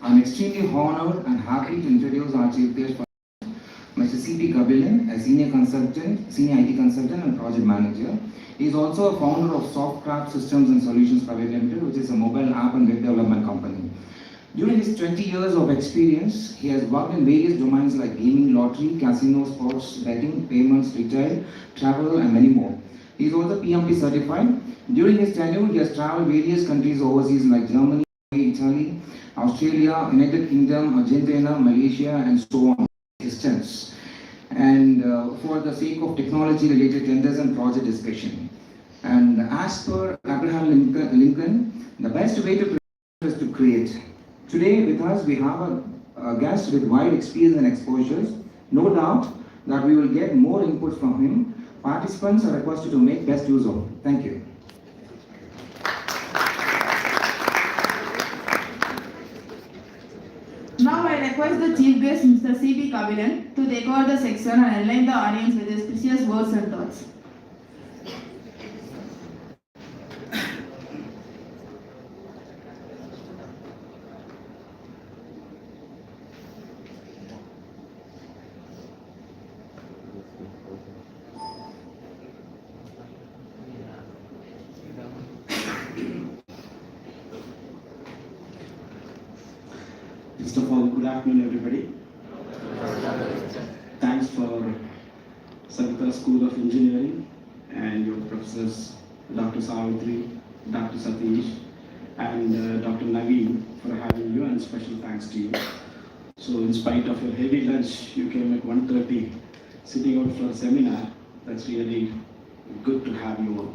I'm extremely honored and happy to introduce our chief guest, Mr. C.P. Kabilan, a senior IT consultant and project manager. He is also a founder of Softcraft Systems and Solutions Private Limited, which is a mobile app and web development company. During his 20 years of experience, he has worked in various domains like gaming, lottery, casino, sports, betting, payments, retail, travel, and many more. He is also PMP certified. During his tenure, he has traveled various countries overseas like Germany, Italy, Australia, United Kingdom, Argentina, Malaysia, and so on. Distance. And for the sake of technology-related tenders and project discussion. And as per Abraham Lincoln, the best way to is to create. Today with us we have a guest with wide experience and exposures. No doubt that we will get more input from him. Participants are requested to make best use of it. Thank you. Now I request the chief guest, Mr. C.P. Kabilan, to take over the section and enlighten the audience with his precious words and thoughts. First of all, good afternoon, everybody. Thanks for Savita School of Engineering and your professors, Dr. Savitri, Dr. Satish, and Dr. Naveen for having you, and special thanks to you. So, in spite of your heavy lunch, you came at 1:30, sitting out for a seminar. That's really good to have you all.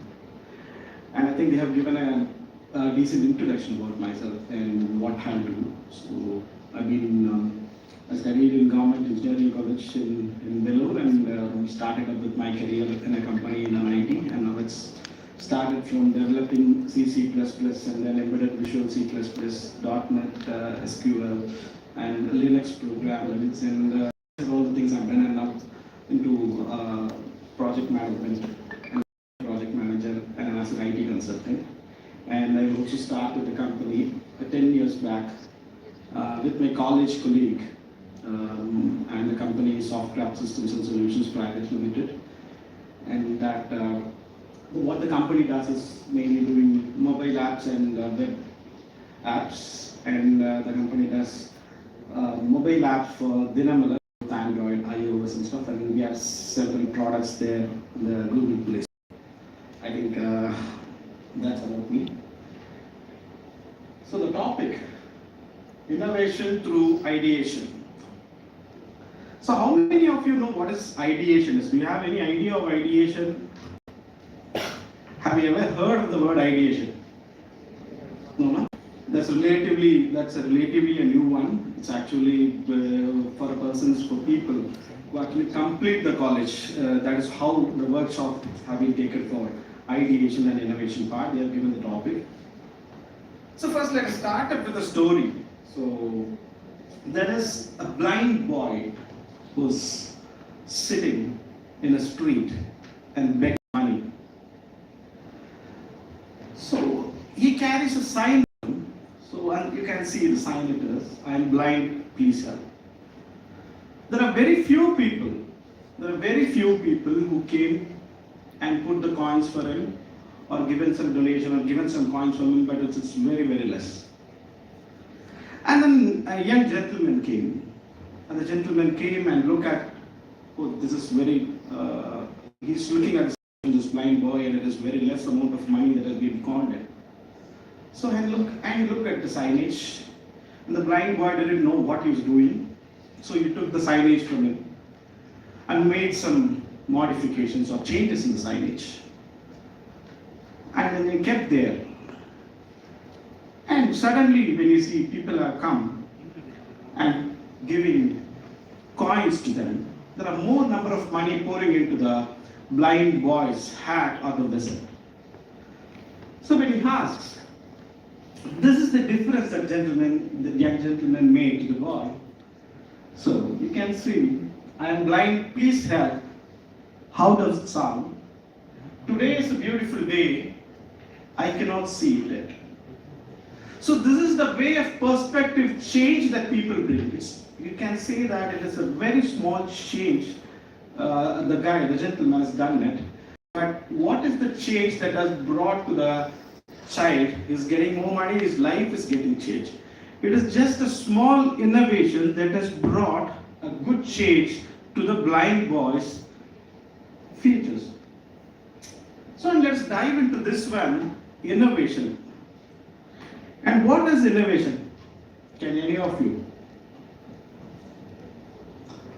And I think they have given a decent introduction about myself and what I do. So, I studied in Government Engineering College in Belur, and we started up with my career in a company in IT, and now it's started from developing C, C++, and then embedded Visual C++, .NET, SQL, and Linux programming, and all the things I've done, and now into project management and project manager and as an IT consultant. And I also started the company 10 years back with my college colleague, and the company is Softcraft Systems and Solutions Private Limited. And that what the company does is mainly doing mobile apps and web apps, and the company does mobile app for Dinamala, Android, iOS, and stuff. And we have several products there in the Google Play. I think that's about me. So the topic, innovation through ideation. So how many of you know what is ideation is? Do you have any idea of ideation? Have you ever heard of the word ideation? No? That's a relatively a new one. It's actually for people who actually complete the college. That is how the workshop have been taken for ideation and innovation part. They have given the topic. So first let's start up with a story. So there is a blind boy who's sitting in a street and begging money. So he carries a sign. So you can see the sign it is, I am blind, please help. There are very few people who came and put the coins for him, or given some donation, or given some coins for him, but it's very, very less. And then a young gentleman came, and looked at, oh, this is very, he's looking at this blind boy, and it is very less amount of money that has been counted. So he looked at the signage, and the blind boy didn't know what he was doing. So he took the signage from him and made some modifications or changes in the signage. And then they kept there. And suddenly, when you see people have come and giving coins to them, there are more number of money pouring into the blind boy's hat or the vessel. So when he asks, this is the difference that the young gentleman made to the boy. So you can see, I am blind, please help. How does it sound? Today is a beautiful day. I cannot see it yet. So this is the way of perspective change that people bring. You can say that it is a very small change. The gentleman has done it. But what is the change that has brought to the child? He's getting more money, his life is getting changed. It is just a small innovation that has brought a good change to the blind boy's futures. So let's dive into this one, innovation. And what is innovation? Can any of you?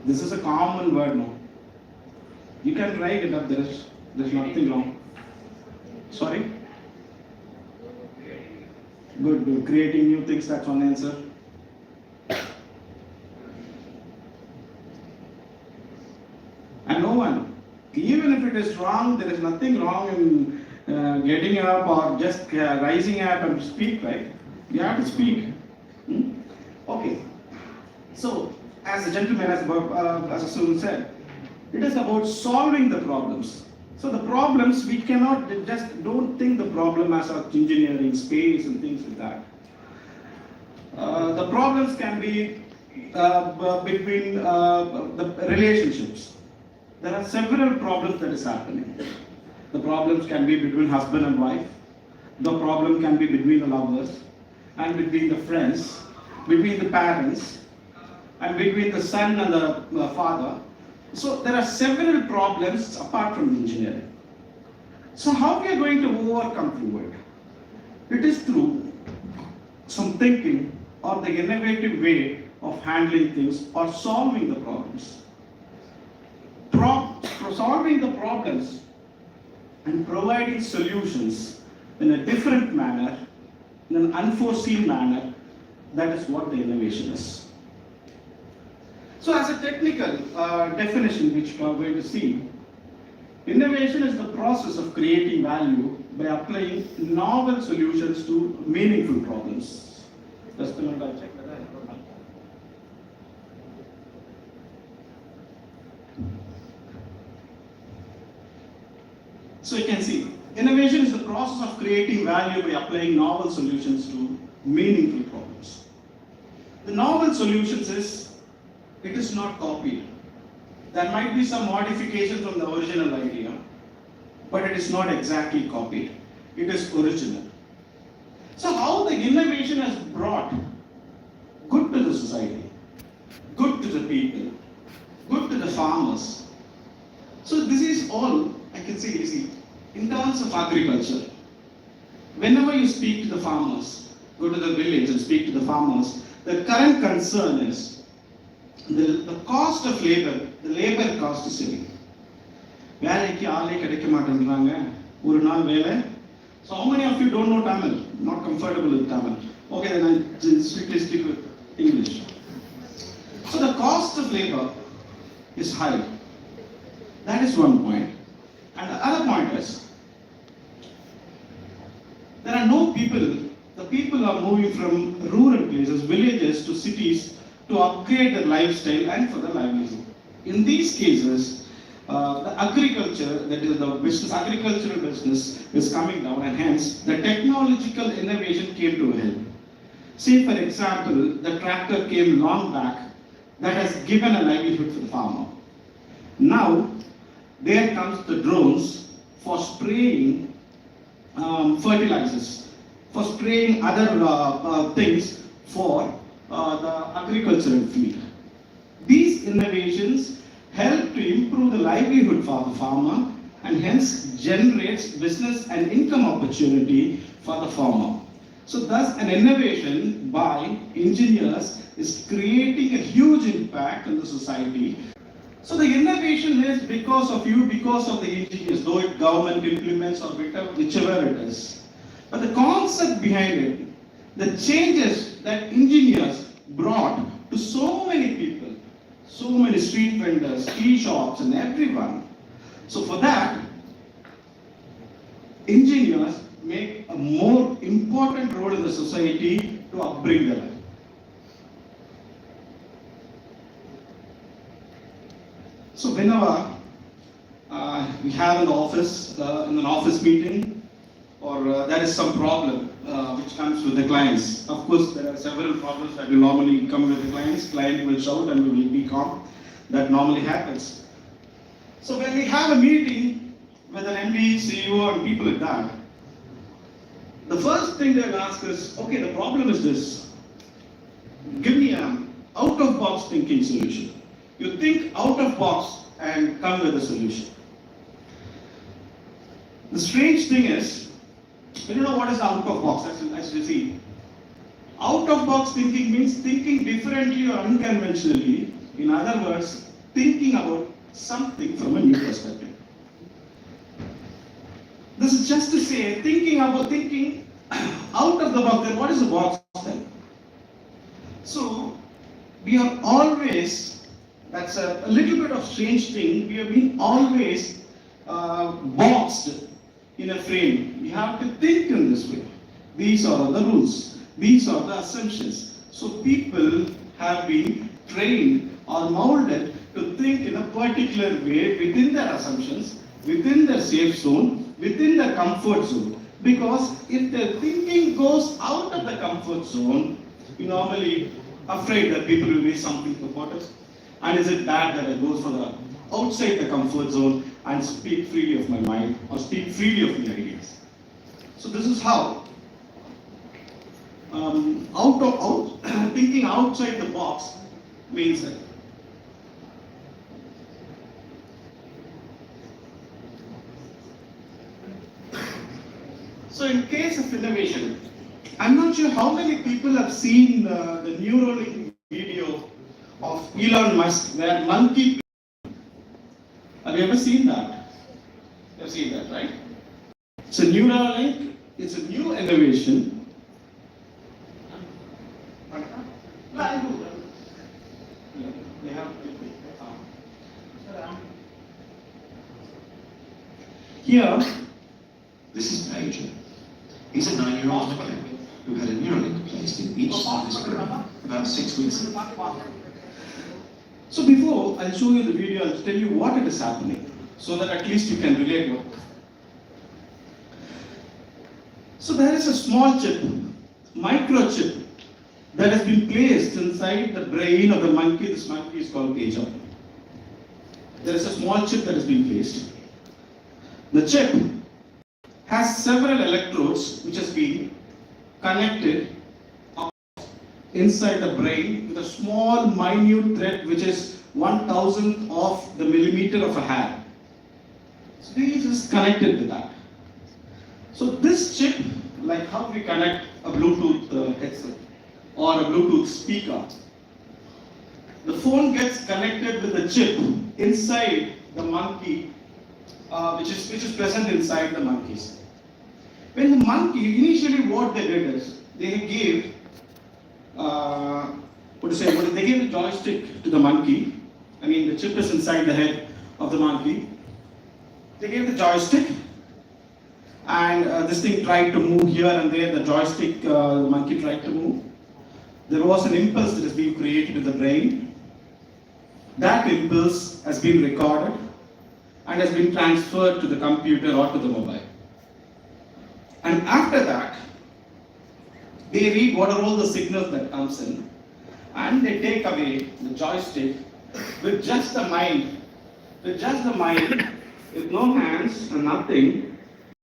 This is a common word now. You can write it up, there's nothing wrong. Sorry? Good. Creating new things, that's one answer. And no one, even if it is wrong, there is nothing wrong in getting up or just rising up and speak, right? You have to speak. Okay. So, as the gentleman, as a student said, it is about solving the problems. So the problems, we cannot just don't think the problem as engineering, space and things like that. The problems can be between the relationships. There are several problems that is happening. The problems can be between husband and wife. The problem can be between the lovers and between the friends, between the parents, and between the son and the father. So there are several problems apart from engineering. So how we are going to overcome through it? It is through some thinking or the innovative way of handling things or solving the problems. Solving the problems and providing solutions in a different manner, in an unforeseen manner, that is what the innovation is. So as a technical definition which we are going to see, innovation is the process of creating value by applying novel solutions to meaningful problems. Just a minute, I'll check that. So you can see, innovation is the process of creating value by applying novel solutions to meaningful problems. The novel solutions it is not copied. There might be some modification from the original idea, but it is not exactly copied. It is original. So how the innovation has brought good to the society, good to the people, good to the farmers. So this is all I can say, in terms of agriculture. Whenever you speak to the farmers, go to the village and speak to the farmers, the current concern is the cost of labor, the labor cost is heavy. வேலைக்கு ஆளே கிடைக்க மாட்டேன்றாங்க ஒரு நாள் வேலை. So how many of you don't know Tamil? Not comfortable with Tamil. Okay, then I'll strictly stick with English. So the cost of labor is high. That is one point. And the other point is, there are no people, the people are moving from rural places, villages to cities to upgrade their lifestyle and for the livelihood. In these cases, the agriculture, that is the business, agricultural business is coming down, and hence the technological innovation came to help. Say for example, the tractor came long back, that has given a livelihood to the farmer. Now, there comes the drones for spraying fertilizers, for spraying other things for the agricultural field. These innovations help to improve the livelihood for the farmer and hence generates business and income opportunity for the farmer. So thus an innovation by engineers is creating a huge impact in the society. So the innovation is because of you, because of the engineers, though it government implements or whichever it is. But the concept behind it, the changes that engineers brought to so many people, so many street vendors, tea shops and everyone. So for that, engineers make a more important role in the society to upbring their life. So whenever we have in the office, in an office meeting, or there is some problem which comes with the clients. Of course, there are several problems that will normally come with the clients. Client will shout and we will be calm. That normally happens. So when we have a meeting with an MD, CEO and people like that, the first thing they'll ask is, okay, the problem is this. Give me an out-of-box thinking solution. You think out of box and come with a solution. The strange thing is, you don't know what is out of box, as you see. Out of box thinking means thinking differently or unconventionally. In other words, thinking about something from a new perspective. This is just to say, thinking out of the box. Then what is the box then? So, we are always, that's a little bit of strange thing, we have been always boxed in a frame. We have to think in this way. These are the rules. These are the assumptions. So people have been trained or molded to think in a particular way within their assumptions, within their safe zone, within their comfort zone. Because if their thinking goes out of the comfort zone, we normally afraid that people will do something about us. And is it bad that I go for the outside the comfort zone and speak freely of my mind or speak freely of my ideas? So this is how thinking outside the box means that. So in case of innovation, I'm not sure how many people have seen the Neuralink video of Elon Musk where monkey. Have you ever seen that? You've seen that, right? So Neuralink is a new innovation. Here, This is Major. He's a 9-year-old mechanic who had a Neuralink placed in each side of his brain about 6 weeks ago. so before I'll show you the video, I'll tell you what it is happening, so that at least you can relate to it. So there is a small chip, microchip, that has been placed inside the brain of the monkey. This monkey is called Major. There is a small chip that has been placed. The chip has several electrodes which has been connected inside the brain with a small minute thread which is 1,000th of the millimeter of a hair. So this is connected to that. So this chip, like how we connect a Bluetooth headset or a Bluetooth speaker, the phone gets connected with the chip inside the monkey, which is present inside the monkeys. When the monkey, initially what they did is, they gave, they gave a joystick to the monkey. I mean, the chip is inside the head of the monkey. They gave the joystick, and this thing tried to move here and there. The joystick, the monkey tried to move. There was an impulse that has been created in the brain. That impulse has been recorded and has been transferred to the computer or to the mobile. And after that, they read what are all the signals that comes in, and they take away the joystick with just the mind, with no hands and nothing,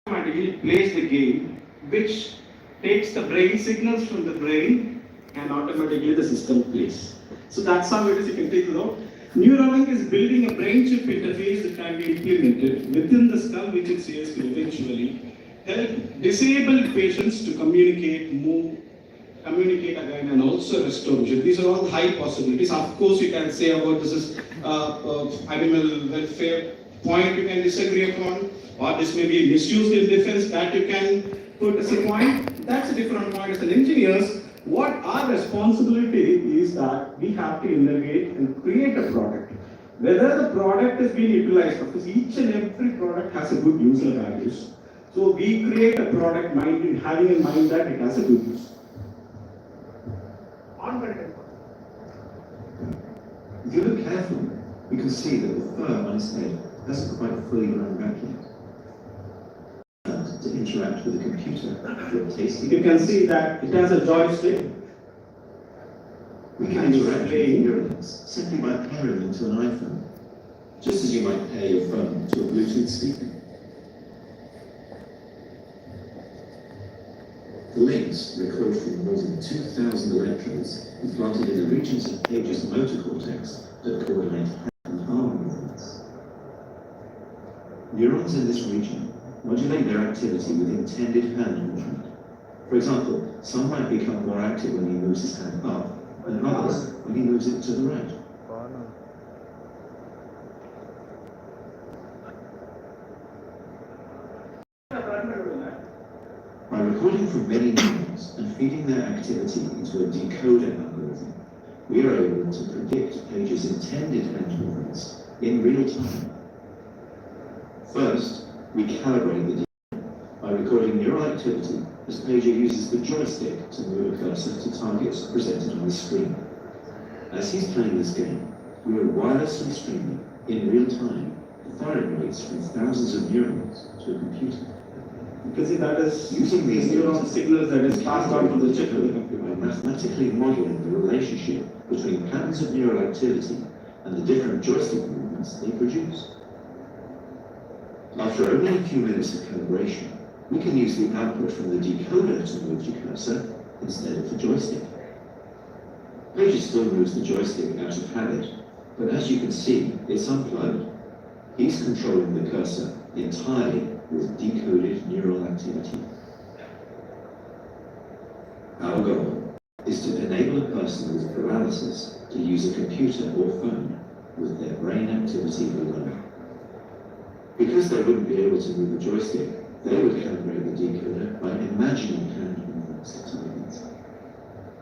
automatically plays the game, which takes the brain signals from the brain and automatically the system plays. So that's how it is. You can take it out. Neuralink is building a brain chip interface that can be implemented within the skull, which it says will eventually help disabled patients to communicate, move, communicate again, and also restore vision. These are all high possibilities. Of course, you can say about this is animal welfare point you can disagree upon, or this may be misused in defense that you can put as a point. That's a different point. As an engineers, what our responsibility is that we have to innovate and create a product. Whether the product is being utilized, of course, each and every product has a good user values. So we create a product having in mind that it has a good use. If you look carefully, you can see that the fur on his head doesn't quite fully run back yet. To interact with a computer for a tasty. You can see that it has a joystick. We can interact with neurons simply by pairing them to an iPhone, just as you might pair your phone to a Bluetooth speaker. The links record from more than 2,000 electrodes implanted in the regions of Page's motor cortex that coordinate hand and arm movements. Neurons in this region modulate their activity with intended hand movement. For example, some might become more active when he moves his hand up, and others when he moves it to the right. By recording from many neurons and feeding their activity into a decoder algorithm, we are able to predict Page's intended hand movements in real time. First, we calibrate the decoder by recording neural activity as Pager uses the joystick to move a cursor to targets presented on the screen. As he's playing this game, we are wirelessly streaming in real time the firing rates from thousands of neurons to a computer. You can see that is Using these neuron signals that is passed on to the chip of the computer. by mathematically modeling the relationship between patterns of neural activity and the different joystick movements they produce. After only a few minutes of calibration, we can use the output from the decoder to move the cursor instead of the joystick. Page still moves the joystick out of habit, but as you can see, it's unplugged. He's controlling the cursor entirely with decoded neural activity. Our goal is to enable a person with paralysis to use a computer or phone with their brain activity alone. Because they wouldn't be able to move the joystick, they would calibrate the decoder by imagining hand movements to targets.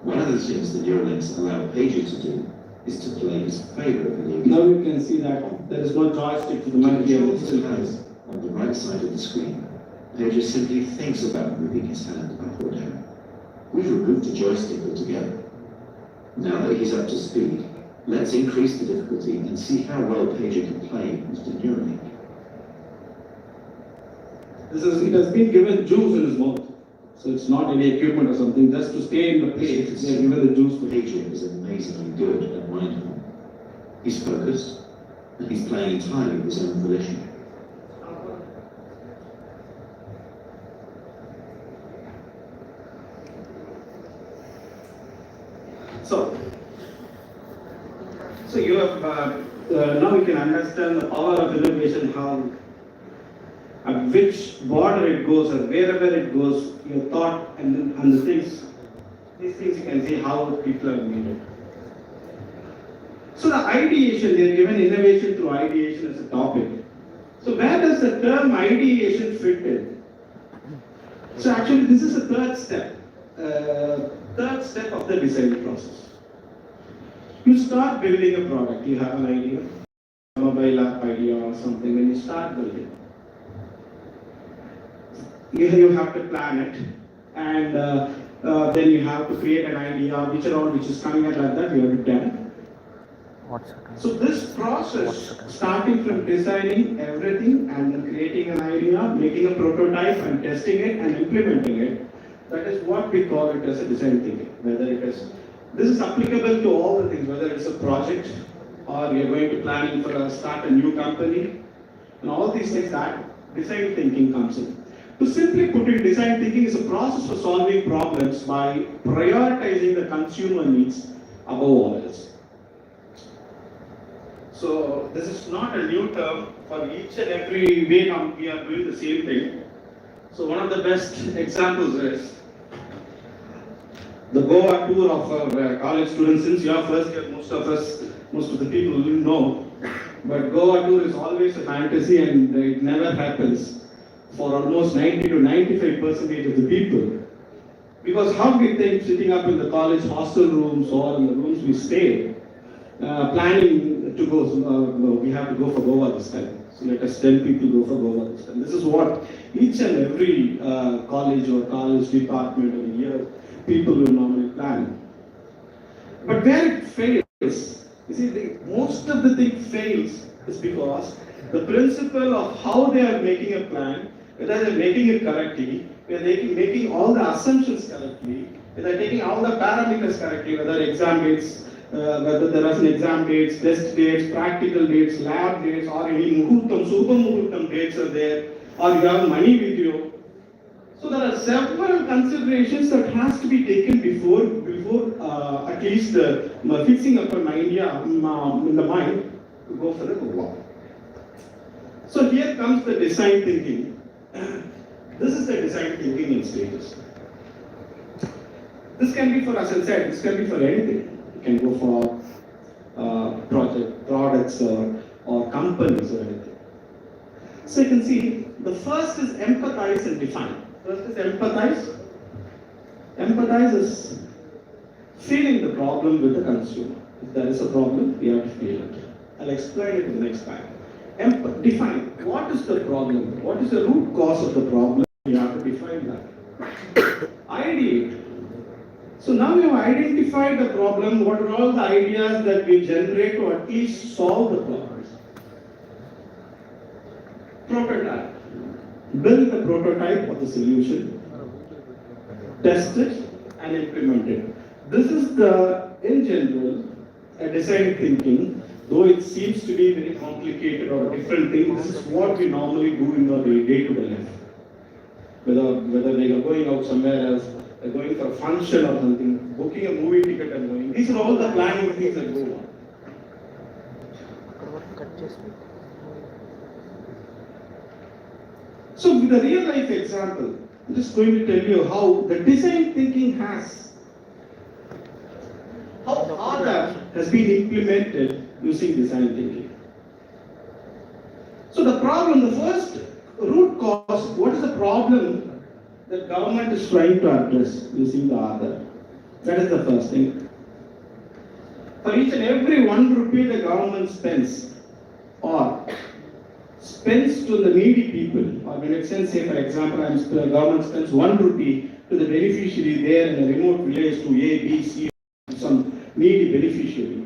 One of the things the neural links allow Pager to do is to play his favorite video game. Now you can see that there is no joystick to the To mic here. control his hand on the right side of the screen, Pager simply thinks about moving his hand up or down. We've removed the joystick altogether. Now that he's up to speed, let's increase the difficulty and see how well Pager can play with the Neuralink. It has been given juice in his mouth. So it's not any equipment or something, just to stay in the place, they have given the juice for him. Pager is amazingly good at mindful. He's focused, and he's playing entirely of his own volition. So you have, now you can understand the power of innovation, how, at which border it goes, or wherever it goes, your thought and the things, these things you can see how people have made it. So the ideation, they are given innovation through ideation as a topic. So where does the term ideation fit in? So actually this is a third step of the design process. You start building a product, you have an idea, a mobile app idea or something, when you start building. You have to plan it, and then you have to create an idea, which is coming out like that, you have to done. So this process, starting from designing everything and then creating an idea, making a prototype and testing it and implementing it, that is what we call it as a design thinking. This is applicable to all the things, whether it's a project or you're going to planning for start a new company, and all these things, that design thinking comes in. To simply put it, design thinking is a process for solving problems by prioritizing the consumer needs above all else. So this is not a new term. For each and every way now we are doing the same thing. So one of the best examples is the Goa tour of our college students. Since you are first year, most of the people will know. But Goa tour is always a fantasy and it never happens for almost 90 to 95% of the people. Because how we think sitting up in the college hostel rooms or in the rooms we stay, planning to go, no, we have to go for Goa this time. So let us tell people to go for Goa this time. This is what each and every college or college department of the year people will normally plan. But where it fails, you see, most of the thing fails is because the principle of how they are making a plan whether they're making it correctly, whether they're making all the assumptions correctly, whether they're taking all the parameters correctly, whether exam dates, whether there are some exam dates, test dates, practical dates, lab dates, or any muhurtam, super muhurtam dates are there, or you have money with you. So there are several considerations that has to be taken before at least fixing up an idea in the mind to go for the work. So here comes the design thinking. This is the design thinking in stages. This can be for, as I said, this can be for anything. It can go for products or companies or anything. So you can see the first is empathize and define. First is empathize. Empathize is feeling the problem with the consumer. If there is a problem, we have to feel it. I'll explain it in the next time. Define. What is the problem? What is the root cause of the problem? You have to define that. Ideate. So now you have identified the problem. What are all the ideas that we generate to at least solve the problems? Prototype. Build the prototype of the solution. Test it and implement it. This is the, in general, a design thinking. Though it seems to be very complicated or a different thing, this is what we normally do in our day-to-day life. Whether they are going out somewhere else, they're going for a function or something, booking a movie ticket and going. These are all the planning things that go on. So with a real life example, I'm just going to tell you how the design thinking how that has been implemented using design thinking. So the problem, the first root cause, what is the problem that government is trying to address using the other? That is the first thing. For each and every 1 rupee the government spends to the needy people, or when it says, say for example, the government spends 1 rupee to the beneficiary there in a remote village to A, B, C, some needy beneficiary.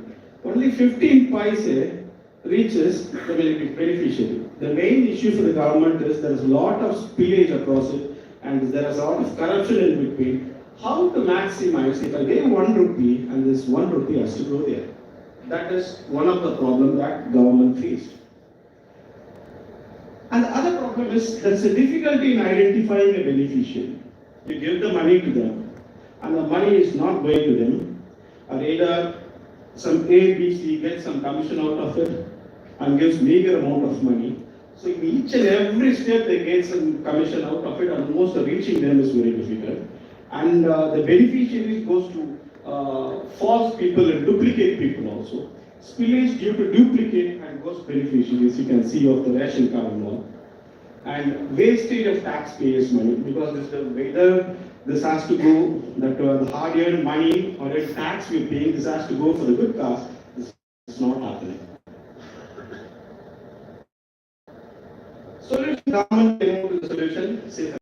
Only 15 paise reaches the beneficiary. The main issue for the government is there is a lot of spillage across it and there is a lot of corruption in between. How to maximize, if I gave 1 rupee and this 1 rupee has to go there. That is one of the problems that government faced. And the other problem is there is a difficulty in identifying a beneficiary. You give the money to them and the money is not going to them, or either some A, B, C gets some commission out of it and gives meager amount of money. So in each and every step they get some commission out of it, and most reaching them is very difficult. And the beneficiaries goes to false people and duplicate people also. Spillage due to duplicate and ghost beneficiaries, you can see of the ration card and all. And wastage of taxpayers' money, because whether this has to go, that the hard-earned money or the tax we're paying, this has to go for the good cause. This is not happening. Solution, government came to the solution, say,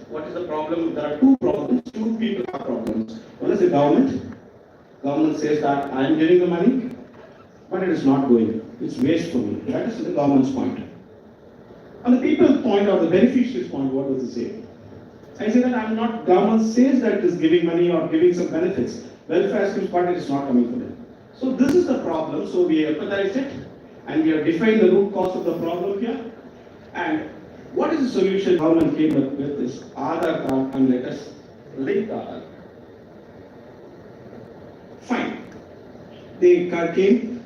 what is the problem? There are 2 problems, 2 people have problems. One is the government. Government says that I am giving the money, but it is not going. It's waste for me. That is the government's point. On the people's point or the beneficiary's point, what does it say? I say that I'm not, government says that it is giving money or giving some benefits. Welfare schemes, but it is not coming for them. So this is the problem. So we empathize it and we have defined the root cause of the problem here. And what is the solution government came up with is Aadhaar card, and let us link the Aadhaar. Fine. They came,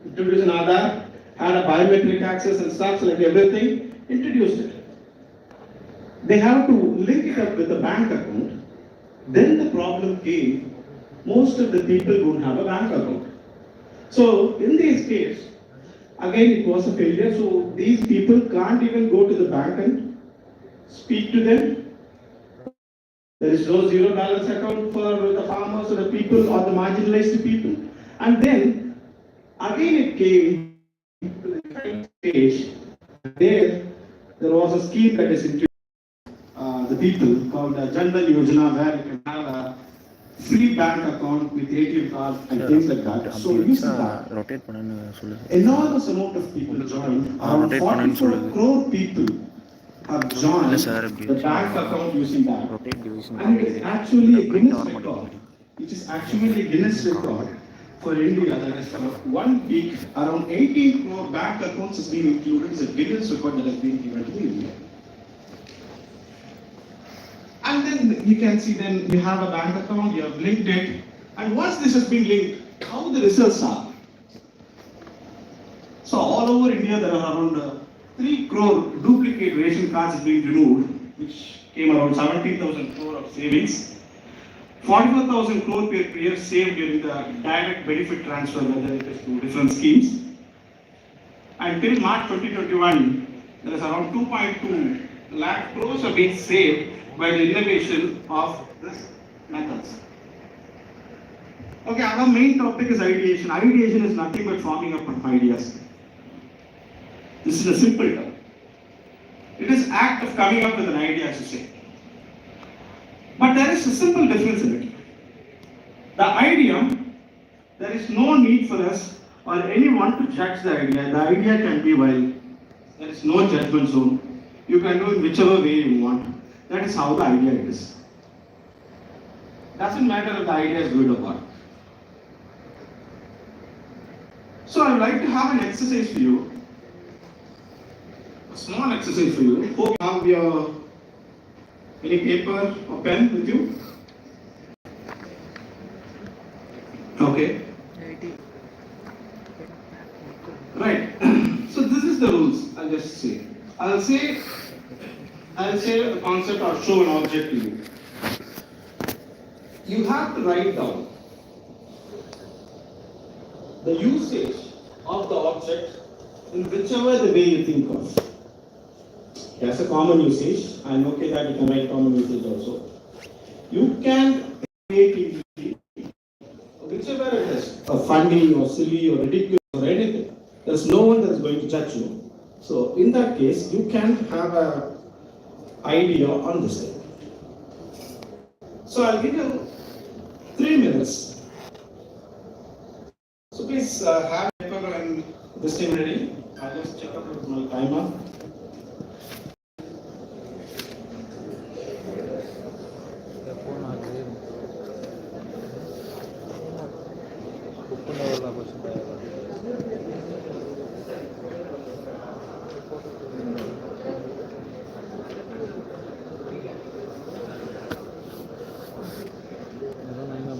introduced an Aadhaar, had a biometric access and stuff like everything, introduced it. They have to link it up with a bank account. Then the problem came, most of the people don't have a bank account. So in this case, again it was a failure, so these people can't even go to the bank and speak to them. There is no zero balance account for the farmers or the people or the marginalized people. And then, again it came to the stage, there was a scheme that is introduced. The people called the Jan Dhan Yojana, where you can have free bank account with ATM card and things like that. So using that, rotate பண்ணு சொல்லு. enormous amount of people joined. Around rotate பண்ணு 44 சொல்லுது. crore people have இல்ல joined sir, இப்படி the வச்சா bank account using that. Rotate division And it is actually a Guinness வர record. மாட்டேங்குது. It is actually a Guinness record for India. That is one week, around 18 crore bank accounts has been included. It's a Guinness record that has been given to India. And then you can see, then you have a bank account, you have linked it, and once this has been linked, how the results are. So all over India, there are around 3 crore duplicate ration cards being removed, which came around 17,000 crore of savings. 44,000 crore per year saved during the direct benefit transfer, whether it is to different schemes. Until March 2021, there is around 2.2 lakh crores have been saved by the innovation of this methods. Okay, our main topic is ideation. Ideation is nothing but forming up of ideas. This is a simple term. It is act of coming up with an idea, as you say. But there is a simple difference in it. The idea, there is no need for us or anyone to judge the idea. The idea can be wild. There is no judgment zone. You can do it whichever way you want. That is how the idea is. Doesn't matter if the idea is good or bad. So I would like to have an exercise for you. A small exercise for you. Hope you have your any paper or pen with you. Okay. Right. So this is the rules. I'll just say. I'll say a concept or show an object to you. You have to write down the usage of the object in whichever the way you think of. That's a common usage. I'm okay that you can write common usage also. You can create whichever it is, funny or silly or ridiculous or anything. There's no one that's going to judge you. So in that case, you can have a idea on this thing. So I'll give you 3 minutes. So please have paper and this thing ready. I'll just check up with my timer.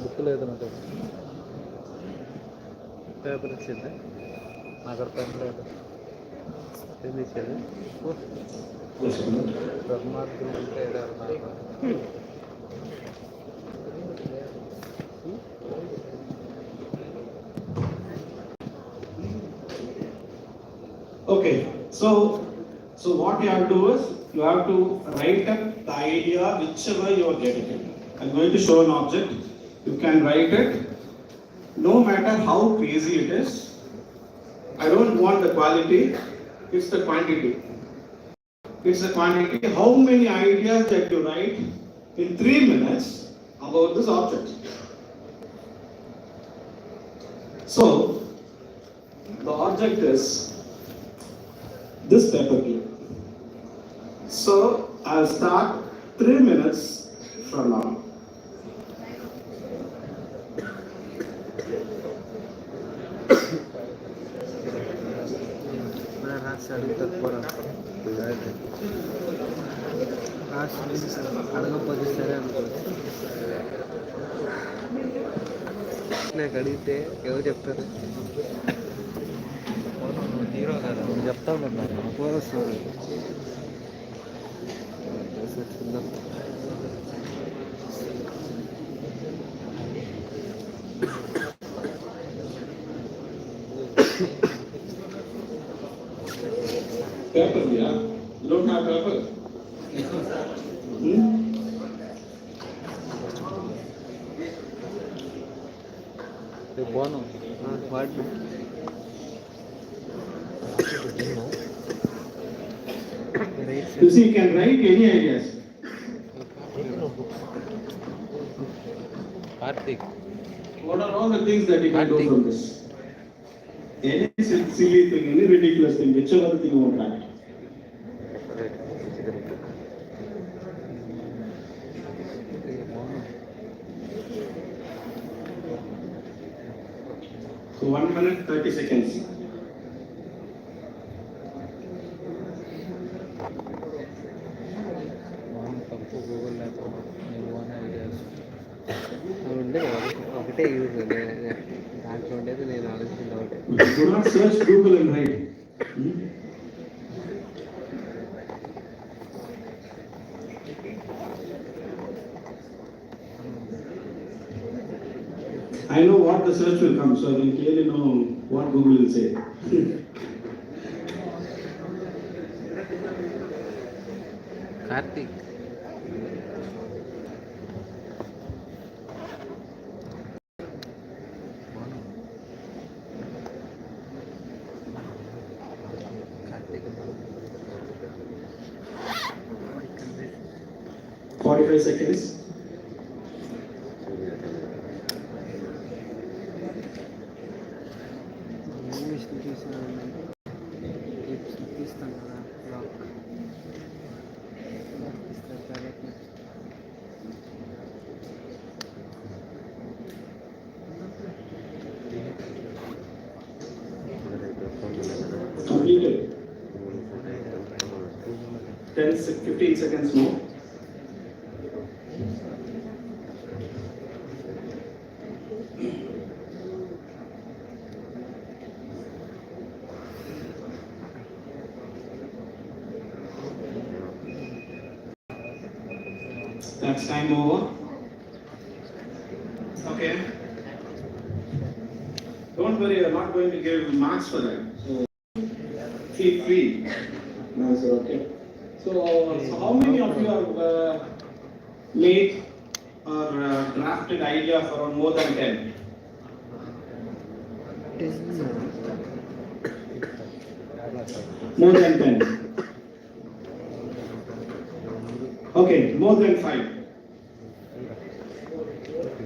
బుక్లో ఏదైనా paper ఇచ్చింది నాకు అర్థం లేదు ఏది ఇచ్చేది ధర్మార్థం అంటే Okay, so what you have to do is you have to write up the idea whichever you are getting it. I'm going to show an object. You can write it, no matter how crazy it is. I don't want the quality, it's the quantity. It's the quantity. How many ideas that you write in 3 minutes about this object? So, the object is this paper clip. So, I'll start 3 minutes from now. అడగపోతే సరే అనుకోవచ్చు నాకు అడిగితే ఎవరు చెప్తారు hero కదా నువ్వు చెప్తావు కదా నాకు వస్తుంది Paper, yeah? You don't have paper? Banu వాడు You see, you can write any ideas. Karthik What are all the things that you can do Karthik. from this? Any silly thing, any ridiculous thing, whichever thing you want to add. So 1 minute 30 seconds. తప్పు Google laptop ideas అవి ఉండే ఒకటే use దాంట్లో ఉండేది నేను ఆలోచించింది ఒకటే Do not search Google and write. I know what the search will come, so I will clearly know what Google will say. Karthik Karthik 45 seconds. తీస్తాను కదా బ్లాక్ తీస్తాను కాబట్టి Completed. 15 seconds more. That's time over. Okay. Don't worry, I'm not going to give marks for that. So feel free. No, sir, okay. So how many of you have made or drafted idea for around more than 10? More than 10. Okay, more than 5.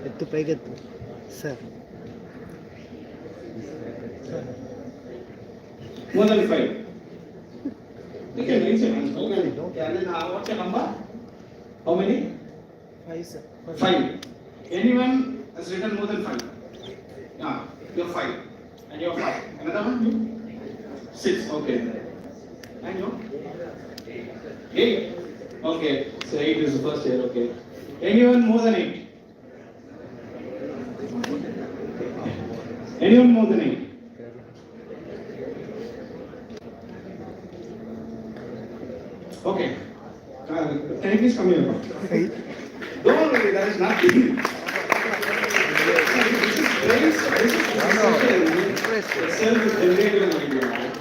ఎత్తు పైకెత్తు sir More than 5. You can raise your hands. Okay. Yeah, and then what's your number? How many? 5 sir 5. Anyone has written more than 5? Yeah, you're 5. And you're 5. Another one? 6. Okay. And you? 8. Okay. So 8 is the first year. Okay. Anyone more than 8? Anyone more than 8? Okay. Can you please come here? Don't worry, that is nothing. Self-generated idea.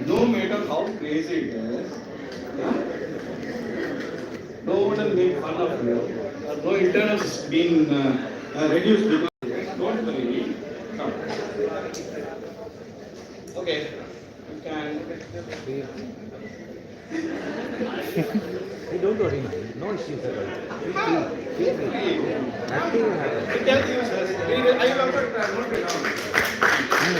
No matter how crazy it is, yeah? No one will make fun of you. No internals being reduced because don't worry. Come. Okay. You can. don't worry no issues at all feel free nothing will happen Tell the users. I will also note it down.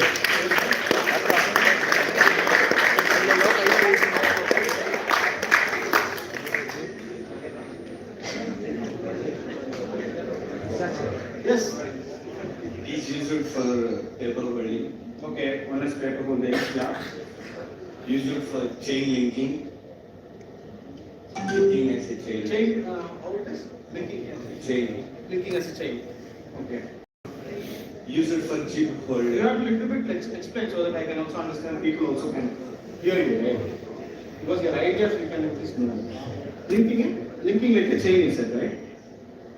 Yes. It is used for paper welding, Okay. One is paper bonding. Yeah. used for chain linking, linking as a chain. Chain. How it is? Linking. Chain. Linking as a chain. Okay. Used for jib You holder. have a little bit explain so that I can also understand. People also can hear you, right? Because your ideas we can at least know. Linking it. Linking like a chain, you said, right?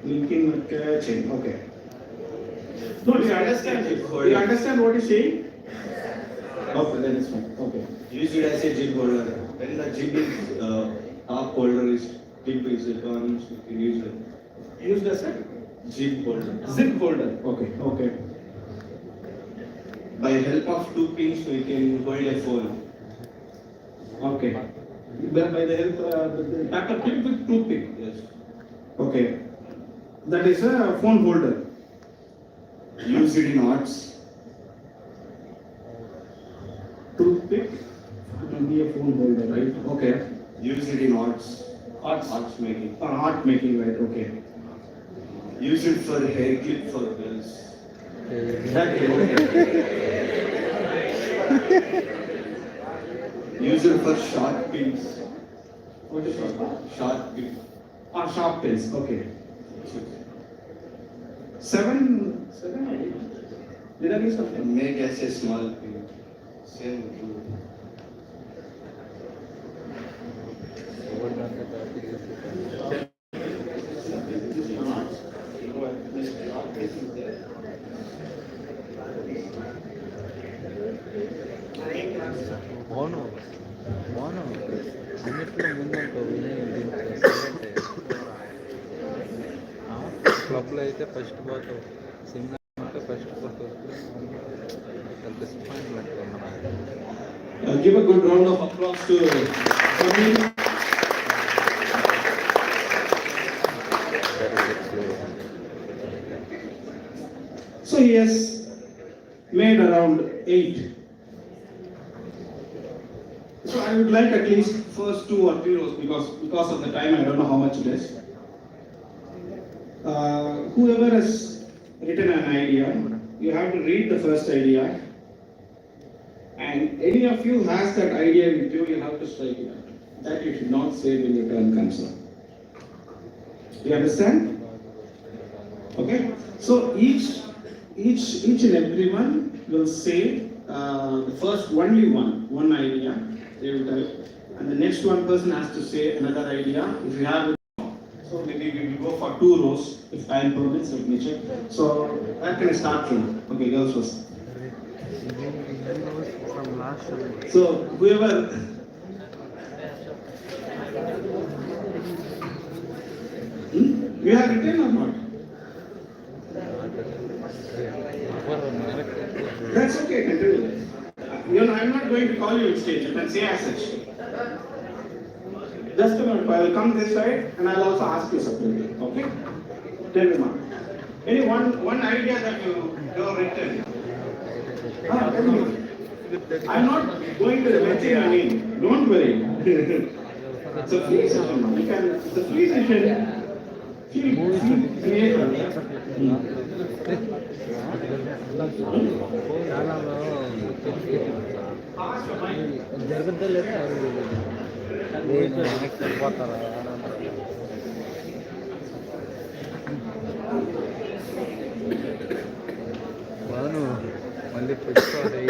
Linking like a chain. Okay. No, do you understand? Do you understand what he's saying? Okay, then it's fine. Okay. Used as a jib holder. When the jib is top holder is jib is gone, you can use it. Use the set. Jib holder. Zip holder. Okay. Okay. By help of two pins, we can hold a phone. Okay. By the help, the packer clip with toothpick. Yes. Okay. That is a phone holder. Use it in arts. Toothpick. It will be a phone holder, right? Okay. Use it in arts. Arts making. art making, right? Okay. Use it for hair clip for girls. That Use it for sharp pins. What is that? Sharp pin. Sharp pins. Okay. Seven. Did I miss something? Make as a small pin. Same rule. Banu Banu అన్నిట్లో ముందంటూ క్లబ్లో అయితే first పోతావు singer అంటే first పోతావు disappointment Give a good round of applause to Praveen. So he has made around 8. So I would like at least first 2 or 3 rows because of the time I don't know how much it is. Whoever has written an idea, you have to read the first idea. And any of you has that idea with you, you have to strike it out. That you should not say when your turn comes up. You understand? Okay? So each and everyone will say the first only one idea. They will tell, and the next one person has to say another idea. If you have, so maybe we will go for 2 rows if time permits. Let me check. So where can I start from? Okay, girls first. from last time. So whoever. You have written or not? That's okay, continue. I'm not going to call you on stage, you can say as such. Just a minute, I will come this side and I'll also ask you something, okay? Tell me, ma'am. Any one idea that you have written? Tell me. I'm not going to mention your name, don't worry. It's a free session, ma'am. It's a free session. Feel creative. జరుగుతుందో లేదు నేను వెనక్కి వెళ్ళిపోతారా బాను మళ్ళీ పెట్టుకోవాలి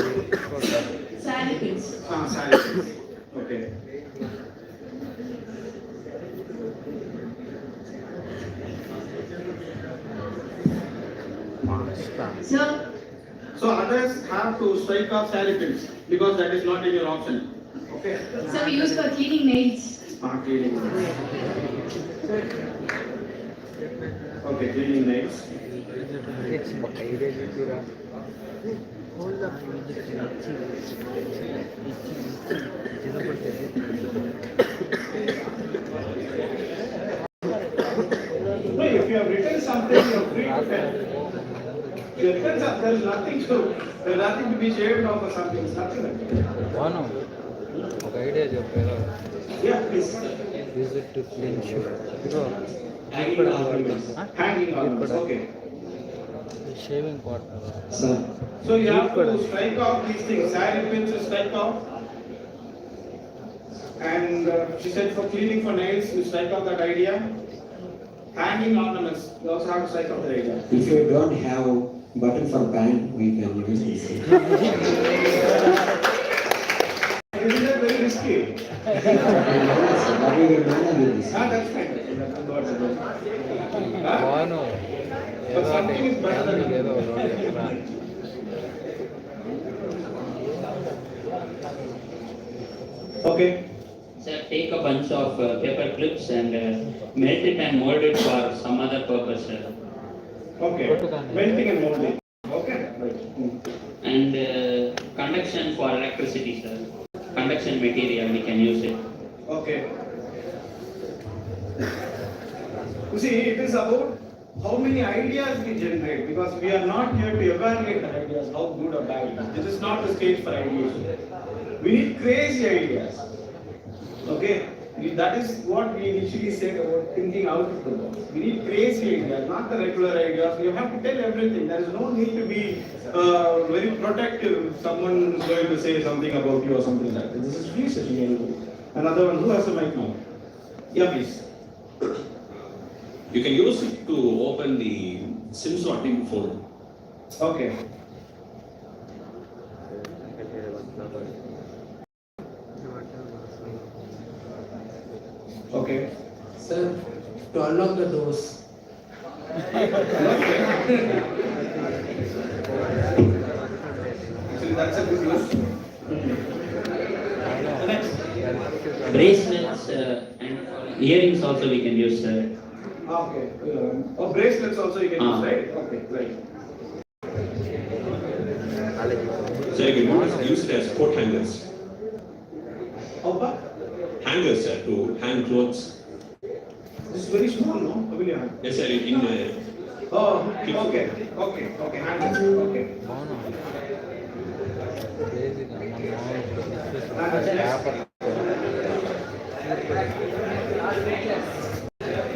Sally pins. Sorry. Okay. Sir, So others have to strike off salary pins because that is not in your option. Okay. sir, we use for cleaning nails. Cleaning. Okay, cleaning nails. Idea చెప్పిరా No, if you have written something, you are free to tell. If you have written something, there is nothing to be shaved off or something. It's nothing like that. Banu ఒక idea చెప్పారా Yeah, please. Use it to clean shoe ఇదిగో Hanging ornaments. Hanging ornaments. Okay. Shaving water Sir. So you have to strike off these things. Salary pins to strike off. And she said for cleaning for nails, you strike off that idea. Hanging ornaments, you also have to strike off that idea. If you don't have button for pant, we can use this. Isn't that very risky? But we will manage with this. That's fine. Huh? Banu But something is better than ఏదో ఒకటి చెప్పరా Okay. Sir, take a bunch of paper clips and melt it and mold it for some other purpose, sir. Okay. Melting and molding. Okay. Right. And conduction for electricity, sir. Conduction material, we can use it. Okay. You see, it is about how many ideas we generate, because we are not here to evaluate the ideas, how good or bad it is. This is not the stage for ideation. We need crazy ideas. Okay? That is what we initially said about thinking out of the box. We need crazy ideas, not the regular ideas. You have to tell everything. There is no need to be very protective if someone is going to say something about you or something like that. This is free session. Another one, who has the mic now? Yeah, please. You can use it to open the SIM sorting folder. Okay. Okay. Sir, to unlock the doors. Actually, that's a good use. Next. Bracelets and earrings also we can use, sir. Okay. Bracelets also you can use, right? Okay, right. So you can use it as coat hangers. How about? Hangers, sir, to hang clothes. This is very small, no? How many are? Yes, sir, in Oh, okay. Handles. Okay.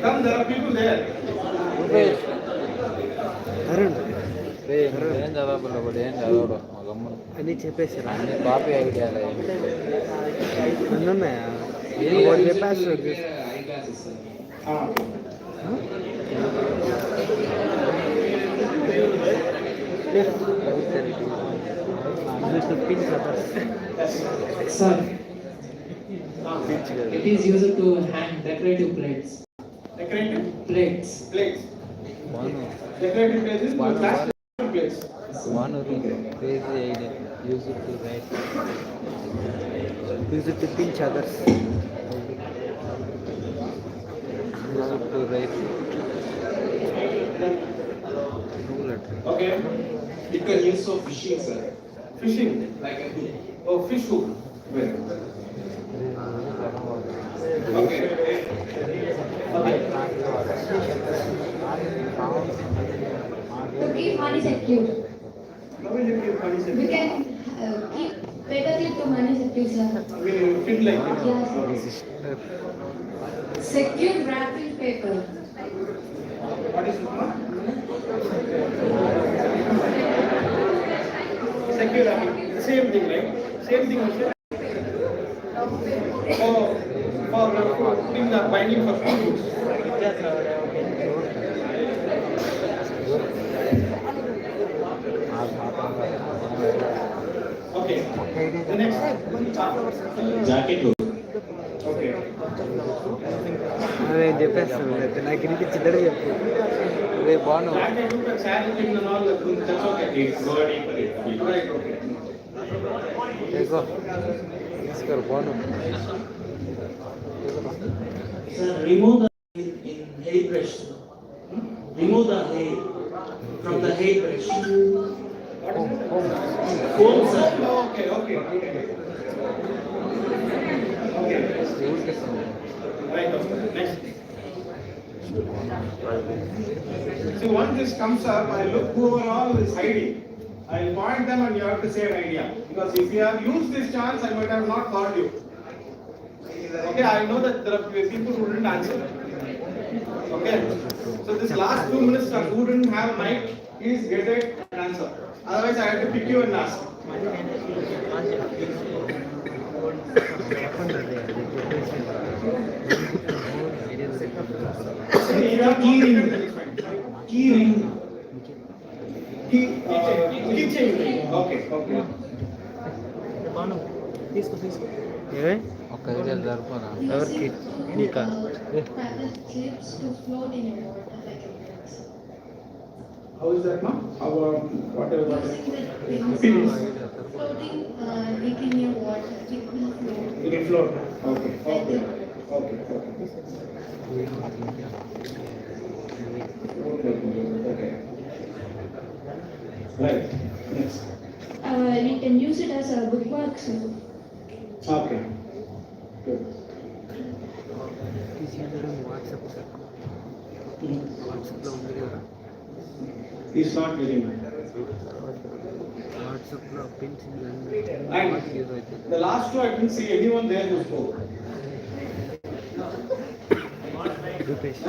Come, there are people there. ఏం చదవకుండా ఏం చదవడం గమ్మున అని చెప్పేసారా అన్ని copy ఐడియాలే ఉన్నాయా చెప్పేస్తారు Sir, it is used to hang decorative plates. Decorative Plates. plates. Banu Decorative plates is plastic plates. Banu crazy idea use to write use to pinch others use to write Okay. It can use for fishing, sir. Fishing. Like a hook. Oh, fish hook. Well. Okay. Okay. To keep money secure. How will you keep money We secure? can keep paper clip to money secure, sir. Will you fit like this? Yes. Secure wrapping paper. What is it, ma'am? Secure wrapping. Same thing, right? Same thing also. Oh, for putting the binding for food. Okay. The next. jacket hook. Okay. నేను చెప్పేస్తాను నాకు ఇంటికి చిల్లర చెప్పు రే Banu Jacket hook and saddle pin and all, that's okay. Go deeper. Right, okay. తీసుకోరు Banu Sir, remove the hair in hairbrush. Remove the hair from the hairbrush. Comb, sir. Okay, okay. Okay. Right, okay. Next. So once this comes up, I look who are all is hiding. I'll point them and you have to say an idea. Because if you have used this chance, I might have not called you. Okay, I know that there are people who didn't answer. Okay. So this last 2 minutes of who didn't have mic, please get it and answer. Otherwise, I have to pick you and ask. You have key ring. Key ring. Key chain ring. Okay, okay. ఏమే ఒక్క ఐడియాలు జరుపురా ఎవరికి నీకా Paper clips to float in water like a box. How is that, ma'am? Whatever. Using the floating it in your water, it will float. You can float. Okay, okay, okay, okay. Right. Next. We can use it as a bookmark, sir. Okay. Good. WhatsApp వాట్సాప్లో ఉంది కదా, He's not getting it. వాట్సాప్లో pins And use అవుతుంది. the last two, I didn't see anyone there who spoke. Rupesh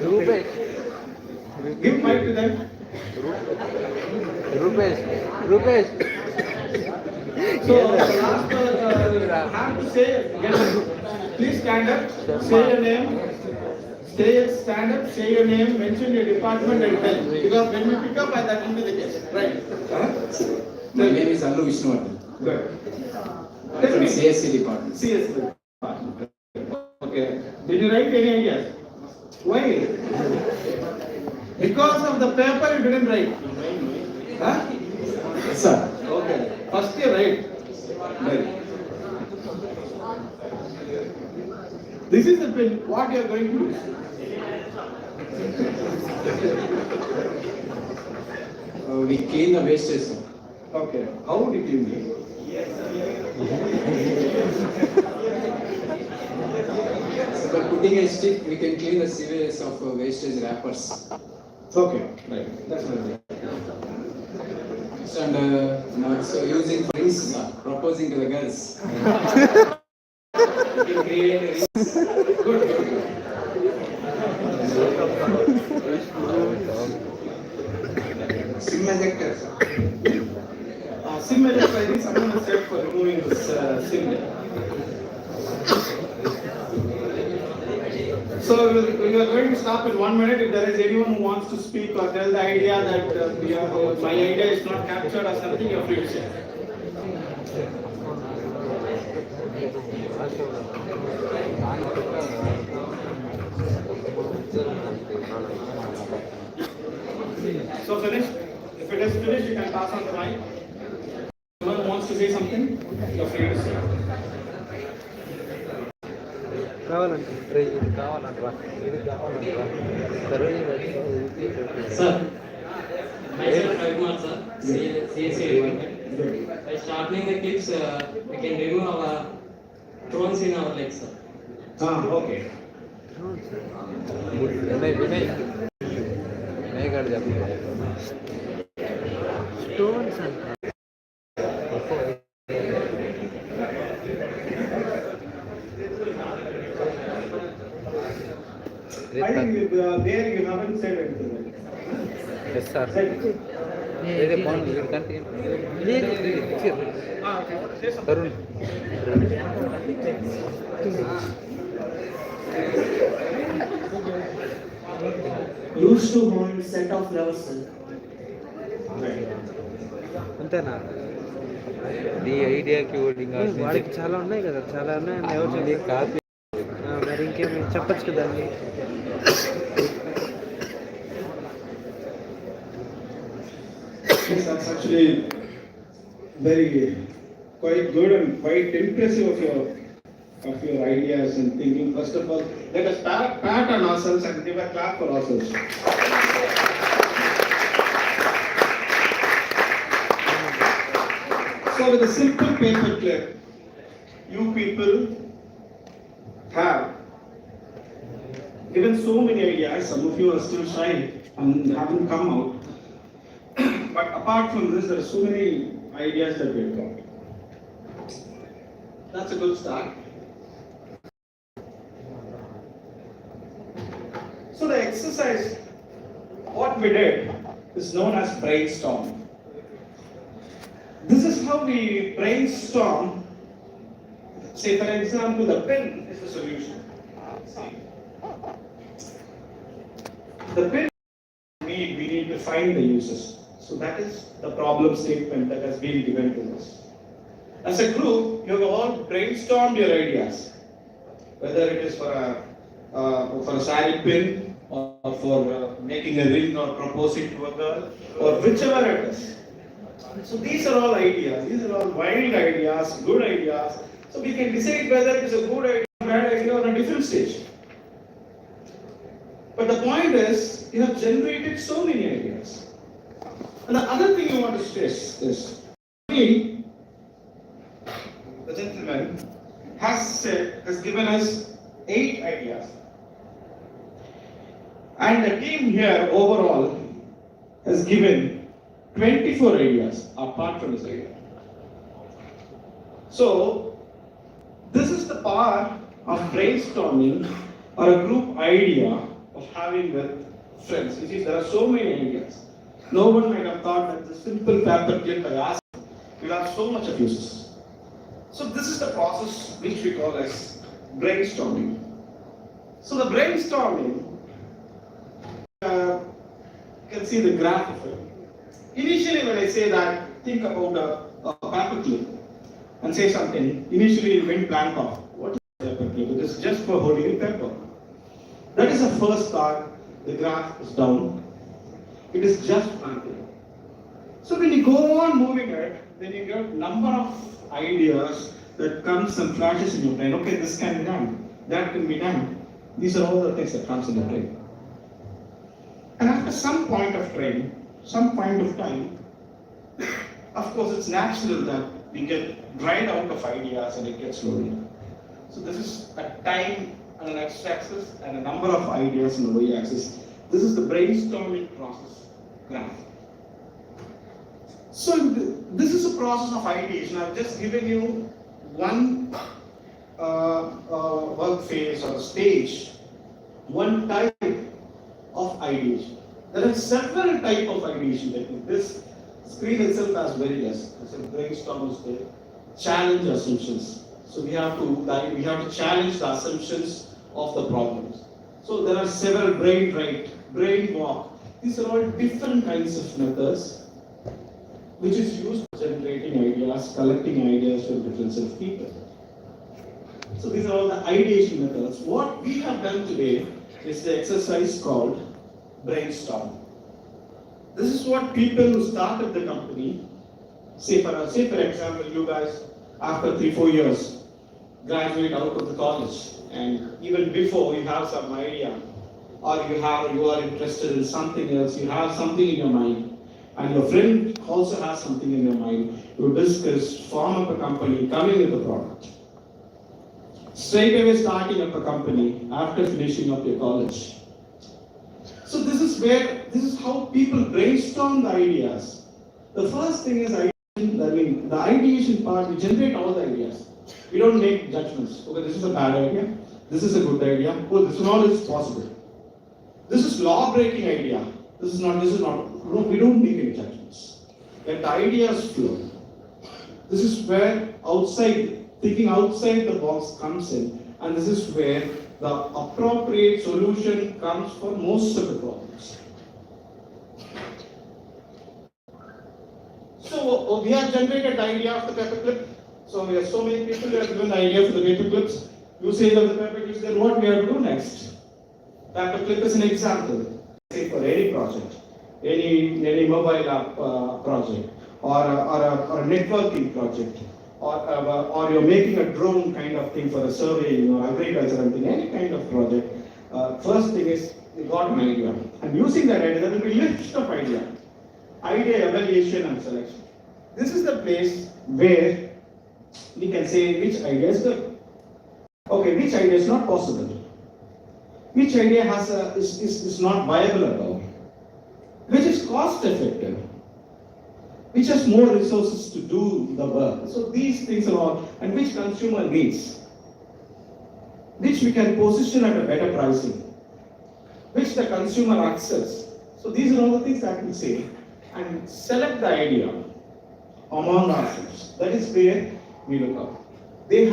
Rupesh Give mic to them. Rupesh Rupesh So the last have to say, yes, please stand up, say your name, stand up, say your name, mention your department and tell. Because when we pick up, that will be the case. Right. My name is Allu Vishnuvardhan. Good. I'm from CSC department. CSC department. Okay. Did you write any ideas? Why? Because of the paper you didn't write. Huh? Yes, sir. Okay. First year, right? Right. This is the pen. What you are going to do? We clean the wastage, sir. Okay. How would you clean it? So by putting a stick, we can clean the sewage of wastage wrappers. Okay. Right. That's what it is. And now so using for rings, proposing to the girls. We can create rings. Good. Sim ejector, sir. SIM eject, I think someone has said for removing this SIM. So we are going to stop in 1 minute. If there is anyone who wants to speak or tell the idea that my idea is not captured or something, you are free to say. So finished? If it is finished, you can pass on the mic. Someone wants to say something, you are free to say. కావాలంటే ఇది కావాలంటారా, ఇది కావాలంటారా, సరే Sir, myself Raghunath sir, CSC department. By sharpening the clips, we can remove our thorns in our legs, sir. Okay. Vinay Vinay Vinay గారు చెప్పండి. Stones అంట. I think there you haven't said anything. Yes sir, Said. ఏదే బాగుంది ఇక్కడ continue Tarun. Use to hold set of reversal. అంతేనా? నీ ఐడియాకి ఓడింగ్ వాడికి చాలా ఉన్నాయి కదా, చాలా ఉన్నాయి. ఎవరు చెప్పి కాపీ మరి ఇంకేమి చెప్పచ్చు కదా అండి. Yes, that's actually very quite good and quite impressive of your ideas and thinking. First of all, let us pat on ourselves and give a clap for ourselves. So with a simple paper clip, you people have given so many ideas. Some of you are still shy and haven't come out. But apart from this, there are so many ideas that we've got. That's a good start. So the exercise, what we did, is known as brainstorm. This is how we brainstorm. Say, for example, the pen is the solution. See. The pen we need to find the uses. So that is the problem statement that has been given to us. As a group, you have all brainstormed your ideas, whether it is for a saree pin, or for making a ring or proposing to a girl, or whichever it is. So these are all ideas. These are all wild ideas, good ideas. So we can decide whether it is a good idea or bad idea on a different stage. But the point is, you have generated so many ideas. And the other thing you want to stress is, the gentleman has given us 8 ideas. And the team here overall has given 24 ideas apart from this idea. So, this is the power of brainstorming or a group idea of having with friends. You see, there are so many ideas. No one might have thought that the simple paper clip I asked will have so much of uses. So this is the process which we call as brainstorming. So the brainstorming, you can see the graph of it. Initially when I say that, think about a paper clip and say something, initially it went blank off. What is a paper clip? It is just for holding paper. That is the first thought. The graph is down. It is just blank. So when you go on moving it, then you get number of ideas that comes and flashes in your brain. Okay, this can be done, that can be done. These are all the things that comes in the brain. And after some point of time, of course it's natural that we get dried out of ideas and it gets slowly. So this is a time on an x-axis and a number of ideas on the y-axis. This is the brainstorming process graph. So this is a process of ideation. I've just given you one work phase or stage, one type of ideation. There are several types of ideation techniques. This screen itself has very less. It's a brainstorm is there. Challenge assumptions. So we have to challenge the assumptions of the problems. So there are several brain walk. These are all different kinds of methods which is used for generating ideas, collecting ideas from different set of people. So these are all the ideation methods. What we have done today is the exercise called brainstorm. This is what people who started the company, say for example, you guys after 3-4 years graduate out of the college, and even before you have some idea, or you are interested in something else, you have something in your mind, and your friend also has something in your mind, you discuss, form up a company, coming with a product. Straight away starting up a company after finishing up your college. So this is how people brainstorm the ideas. The first thing is ideation. The ideation part, we generate all the ideas. We don't make judgments. Okay, this is a bad idea. This is a good idea. Oh, this one is possible. This is law-breaking idea. This is not. No, we don't make any judgments. Let the ideas flow. This is where thinking outside the box comes in, and this is where the appropriate solution comes for most of the problems. So we have generated the idea of the paperclip. So we have so many people who have given the idea for the paperclips. Usage of the paperclips. Then what we have to do next? Paperclip is an example. Say for any project, any mobile app project, or a networking project, or you're making a drone kind of thing for a surveying or agriculture and thing, any kind of project. First thing is you got an idea, and using that idea, there will be a list of idea evaluation and selection. This is the place where we can say which idea is good. Okay, which idea is not possible? Which idea is not viable at all? Which is cost effective? Which has more resources to do the work? So these things are all, and which consumer needs? Which we can position at a better pricing? Which the consumer accepts? So these are all the things that we say, and select the idea among ourselves. That is where we look up. The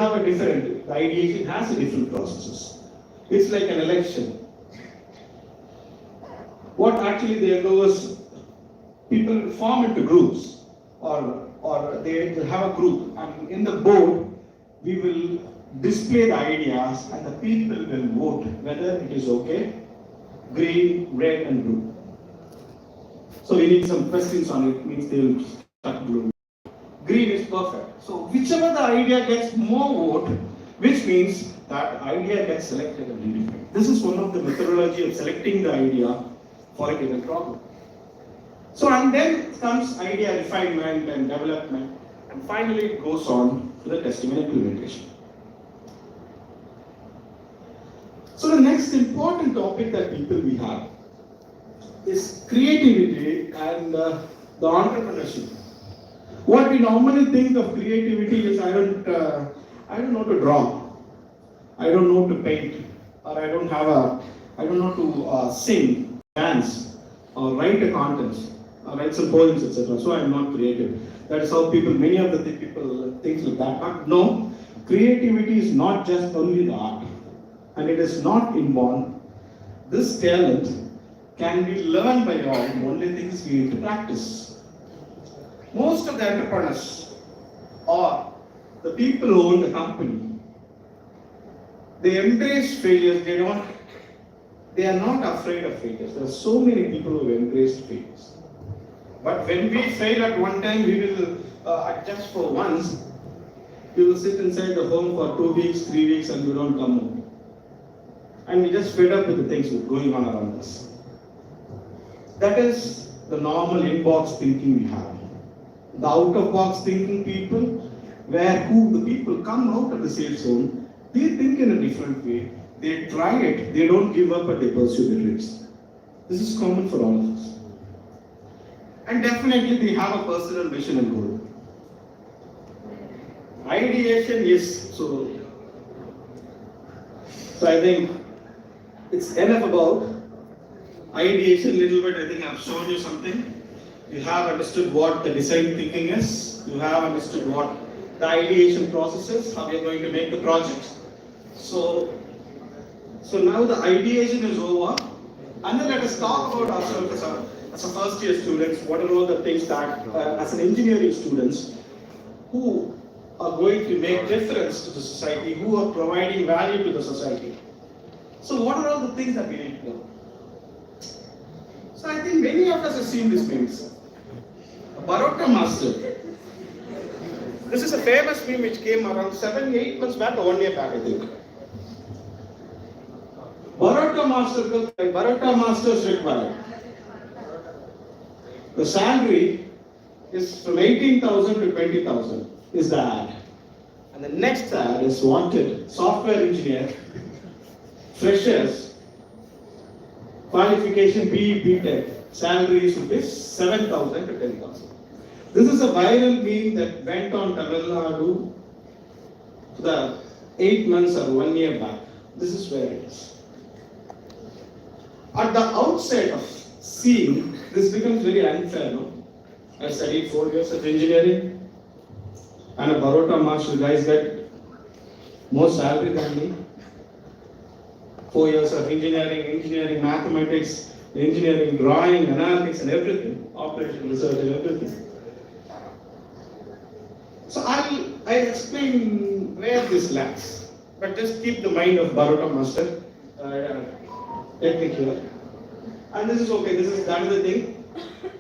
ideation has a different processes. It's like an election. What actually they do is people form into groups, or they have a group, and in the board we will display the ideas, and the people will vote whether it is okay, green, red, and blue. So we need some questions on it, means they will start blue. Green is perfect. So whichever the idea gets more vote, which means that idea gets selected and redefined. This is one of the methodology of selecting the idea for a given problem. So and then comes idea refinement and development, and finally it goes on to the testing and implementation. So the next important topic that we have is creativity and the entrepreneurship. What we normally think of creativity is I don't know to draw, I don't know to paint, or I don't know to sing, dance, or write a content, or write some poems, etc. So I am not creative. That is how many of the people think like that. But no, creativity is not just only the art, and it is not inborn. This talent can be learned by all. The only thing is we need to practice. Most of the entrepreneurs or the people who own the company, they embrace failures. They are not afraid of failures. There are so many people who have embraced failures. But when we fail at one time, we will adjust for once. We will sit inside the home for 2 weeks, 3 weeks, and we don't come home. And we just fed up with the things going on around us. That is the normal in-box thinking we have. The out-of-box thinking people, the people come out of the safe zone, they think in a different way. They try it, they don't give up, but they pursue their dreams. This is common for all of us. And definitely they have a personal vision and goal. Ideation is so I think it's enough about ideation. Little bit, I think I've shown you something. You have understood what the design thinking is. You have understood what the ideation process is, how we are going to make the project. So now the ideation is over, and then let us talk about ourselves as a first year students. What are all the things that as an engineering students who are going to make difference to the society, who are providing value to the society. So what are all the things that we need to know? So I think many of us have seen these memes. A Barotta master. This is a famous meme which came around 7-8 months back or 1 year back, I think. Barotta masters required. The salary is from 18,000 to 20,000 is the ad. And the next ad is wanted software engineer, freshers, qualification BE, BTech, salary should be 7,000 to 10,000. This is a viral meme that went on Tamil Nadu for the 8 months or 1 year back. This is where it is. At the outset of seeing, this becomes very unfair, no? I studied 4 years of engineering, and a Barotta master guys get more salary than me. 4 years of engineering mathematics, engineering drawing, analytics and everything, operation research and everything. So I'll explain where this lacks, but just keep the mind of Barotta master. Let me clear. And this is okay, that is the thing.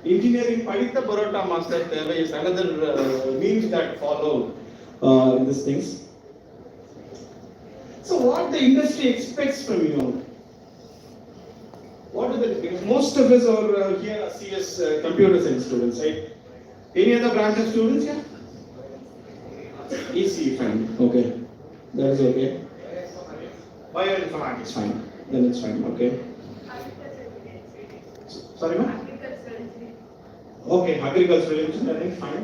Engineering Padita Barotta master is another means that follow these things. So what the industry expects from you? What are the things? Most of us are here are CS computer science students, right? Any other branch of students here? EC, fine. Okay. That is okay. Bioinformatics, fine. Then it's fine. Okay. Sorry, ma'am? Okay, agricultural engineering, fine.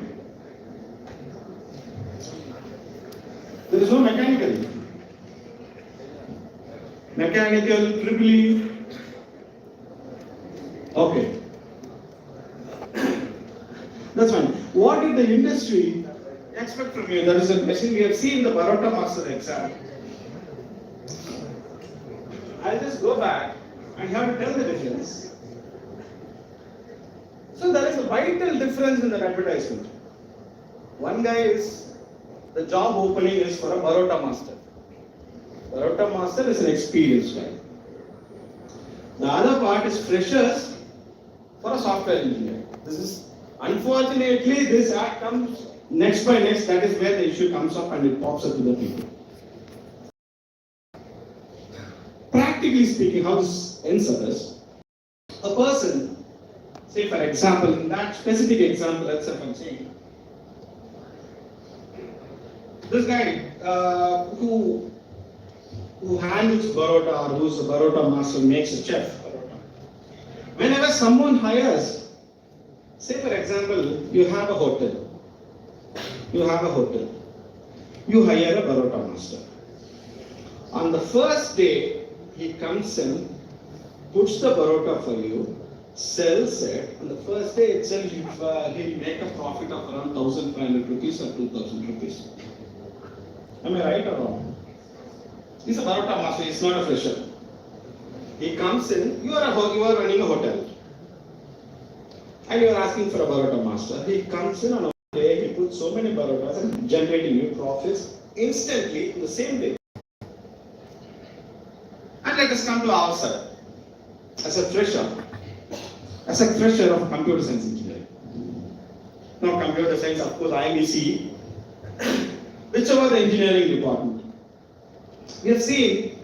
There is no mechanical. Mechanical, triple E. Okay. That's fine. What did the industry expect from you? That is a question we have seen the Barotta Master exam. I'll just go back and you have to tell the difference. So there is a vital difference in the advertisement. One guy is, the job opening is for a Barotta Master. Barotta Master is an experienced guy. The other part is freshers for a software engineer. This is, unfortunately, this ad comes next by next. That is where the issue comes up and it pops up to the people. Practically speaking, how this ends up is, a person, say for example, in that specific example, let's say I'm saying, this guy who handles Barotta or who's a Barotta master makes a chef. Whenever whenever someone hires, say for example, you have a hotel. You hire a Baroda master. On the first day, he comes in, puts the Baroda for you, sells it. On the first day itself, he'll make a profit of around 1,500 rupees or 2,000 rupees. Am I right or wrong? He's a Baroda master, he's not a fresher. He comes in, you are running a hotel. And you are asking for a Baroda master. He comes in on a day, he puts so many Barodas and generating new profits instantly in the same day. And let us come to our side. As a fresher of computer science engineering. Now computer science, of course, IBC, whichever the engineering department. We have seen,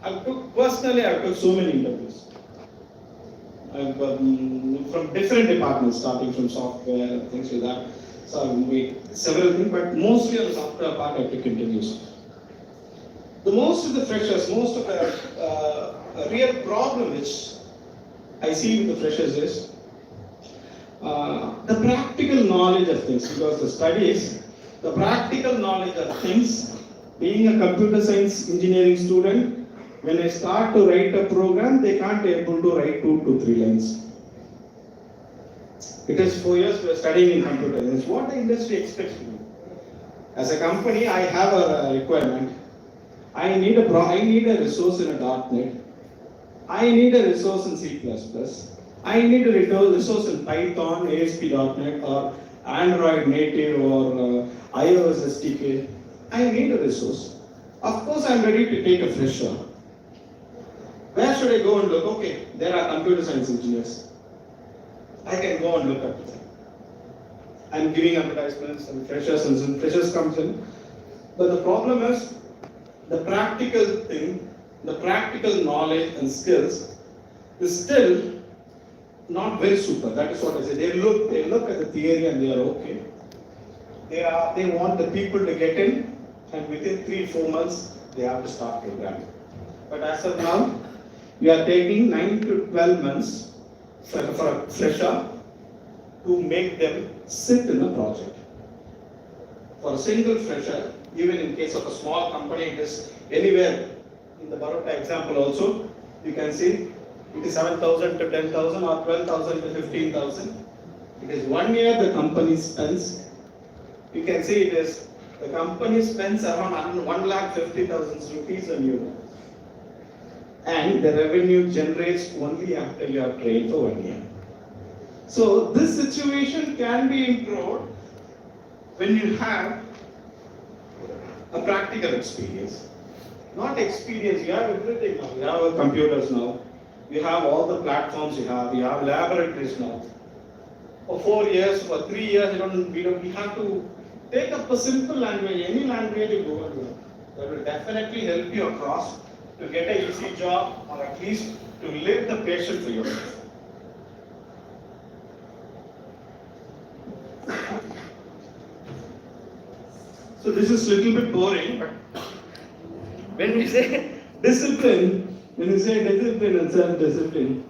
I've took so many interviews. From different departments, starting from software, things like that. So several things, but mostly on the software part, I took interviews. Most of the freshers, real problem which I see with the freshers is the practical knowledge of things, because the studies, the practical knowledge of things, being a computer science engineering student, when I start to write a program, they can't be able to write 2 to 3 lines. It is 4 years we are studying in computer science. What the industry expects from me. As a company, I have a requirement. I need a resource in a .NET. I need a resource in C++. I need a resource in Python, ASP.NET, or Android native, or iOS SDK. I need a resource. Of course, I am ready to take a fresher. Where should I go and look? Okay, there are computer science engineers. I can go and look at them. I'm giving advertisements and freshers comes in. But the problem is, the practical thing, the practical knowledge and skills is still not very super. That is what I say. They look at the theory and they are okay. They want the people to get in, and within 3-4 months they have to start programming. But as of now, we are taking 9 to 12 months for a fresher to make them sit in a project. For a single fresher, even in case of a small company, it is anywhere. In the Baroda example also, you can see it is 7,000 to 10,000 or 12,000 to 15,000. It is 1 year the company spends. You can see it is the company spends around 1,50,000 rupees a year. And the revenue generates only after you have trained for 1 year. So this situation can be improved when you have a practical experience. Not experience, you have everything now. You have computers now. You have all the platforms you have laboratories now. For 4 years, for 3 years, we have to take up a simple language, any language you go and learn. That will definitely help you across to get an easy job, or at least to live the passion for yourself. So this is a little bit boring, but when we say discipline, and self-discipline,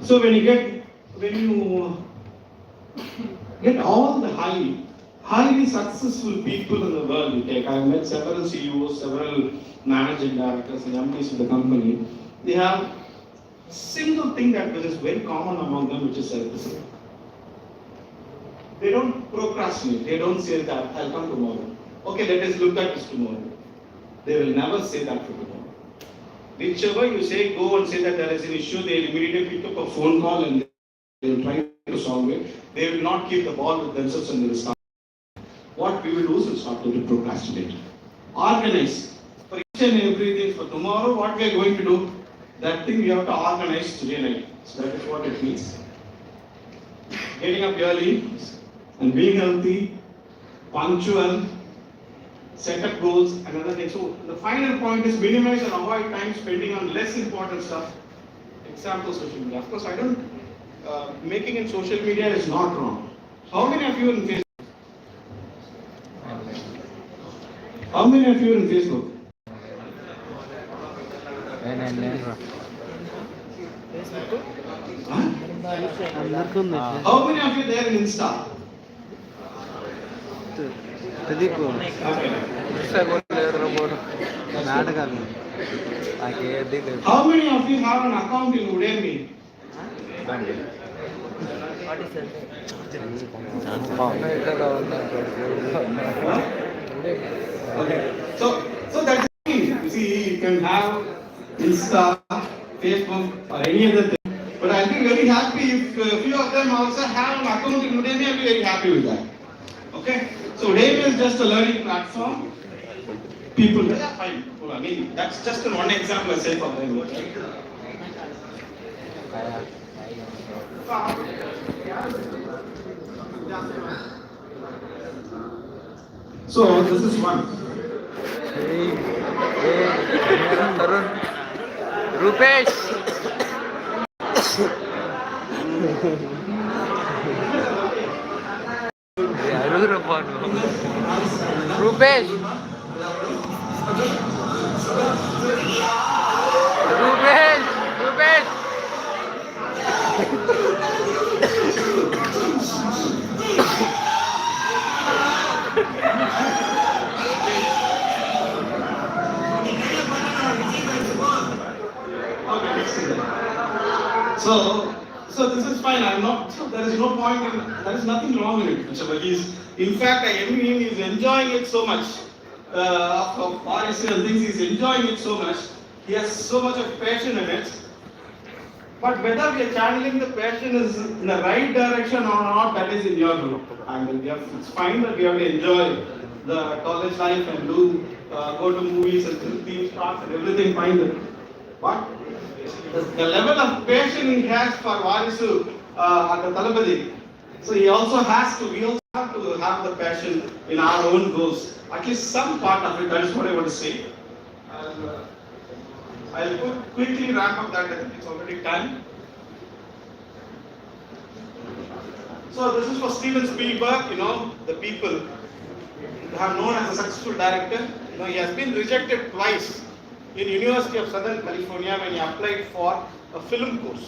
so when you get all the highly successful people in the world, I have met several CEOs, several managing directors and MDs of the company. They have a single thing that is very common among them, which is self-discipline. They don't procrastinate. They don't say that I'll come tomorrow. Okay, let us look at this tomorrow. They will never say that for tomorrow. Whichever you say, go and say that there is an issue, they will immediately pick up a phone call and they will try to solve it. They will not keep the ball with themselves and they will start. What we will do is we'll start to procrastinate. Organize. For each and everything for tomorrow, what we are going to do, that thing we have to organize today night. So that is what it means. Getting up early and being healthy, punctual, set up goals, another thing. So the final point is minimize and avoid time spending on less important stuff. Example, social media. Of course, I don't, making in social media is not wrong. How many of you in Facebook? How many of you are in Facebook? Huh? అందరికీ ఉంది How many of you there in Insta? తెలియకు Okay. నాటకాలు నాకేది లేదు How many of you have an account in Udemy? Okay. So that's the thing. You see, you can have Insta, Facebook, or any other thing. But I'll be very happy if a few of them also have an account in Udemy. I'll be very happy with that. Okay. So Udemy is just a learning platform. People, yeah, fine. Well, I mean, that's just one example I say for them. So this is one. Tarun Rupesh అడుగురా paan Rupesh Rupesh Rupesh So this is fine. I'm not. There is no point in. There is nothing wrong in it. Whichever he's. In fact, I envy him. He's enjoying it so much. Of policy and things, he's enjoying it so much. He has so much of passion in it. But whether we are channeling the passion is in the right direction or not, that is in your angle. It's fine that we have to enjoy the college life and go to movies and theme parks and everything fine. But the level of passion he has for Varisu at the Talabadi, so he also have to have the passion in our own goals. At least some part of it, that is what I want to say. I'll quickly wrap up that, I think it's already done. So this is for Steven Spielberg, the people have known as a successful director. He has been rejected twice in University of Southern California when he applied for a film course.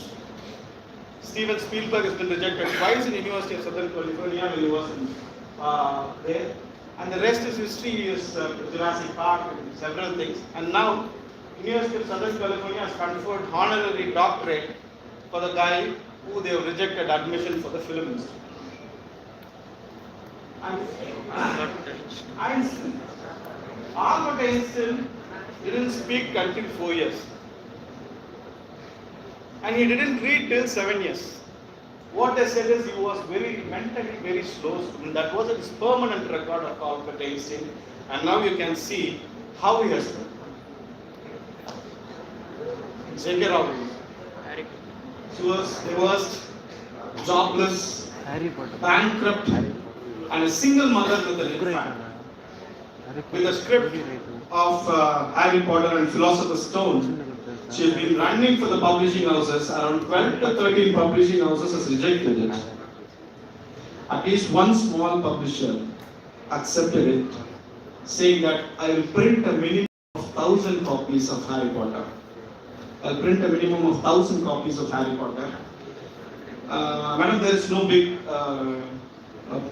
Steven Spielberg has been rejected twice in University of Southern California when he was there. And the rest is history. He is Jurassic Park and several things. And now University of Southern California has conferred honorary doctorate for the guy who they have rejected admission for the film institute. Einstein. Albert Einstein didn't speak until 4 years. And he didn't read till 7 years. What they said is he was mentally very slow student. That was his permanent record of Albert Einstein. And now you can see how he has done. J.K. Rowling. She was divorced, jobless, bankrupt, and a single mother with a little family. With a script of Harry Potter and Philosopher's Stone, she has been running for the publishing houses. Around 12 to 13 publishing houses has rejected it. At least one small publisher accepted it, saying that I will print a minimum of 1,000 copies of Harry Potter. I'll print a minimum of 1,000 copies of Harry Potter. Madam, there is no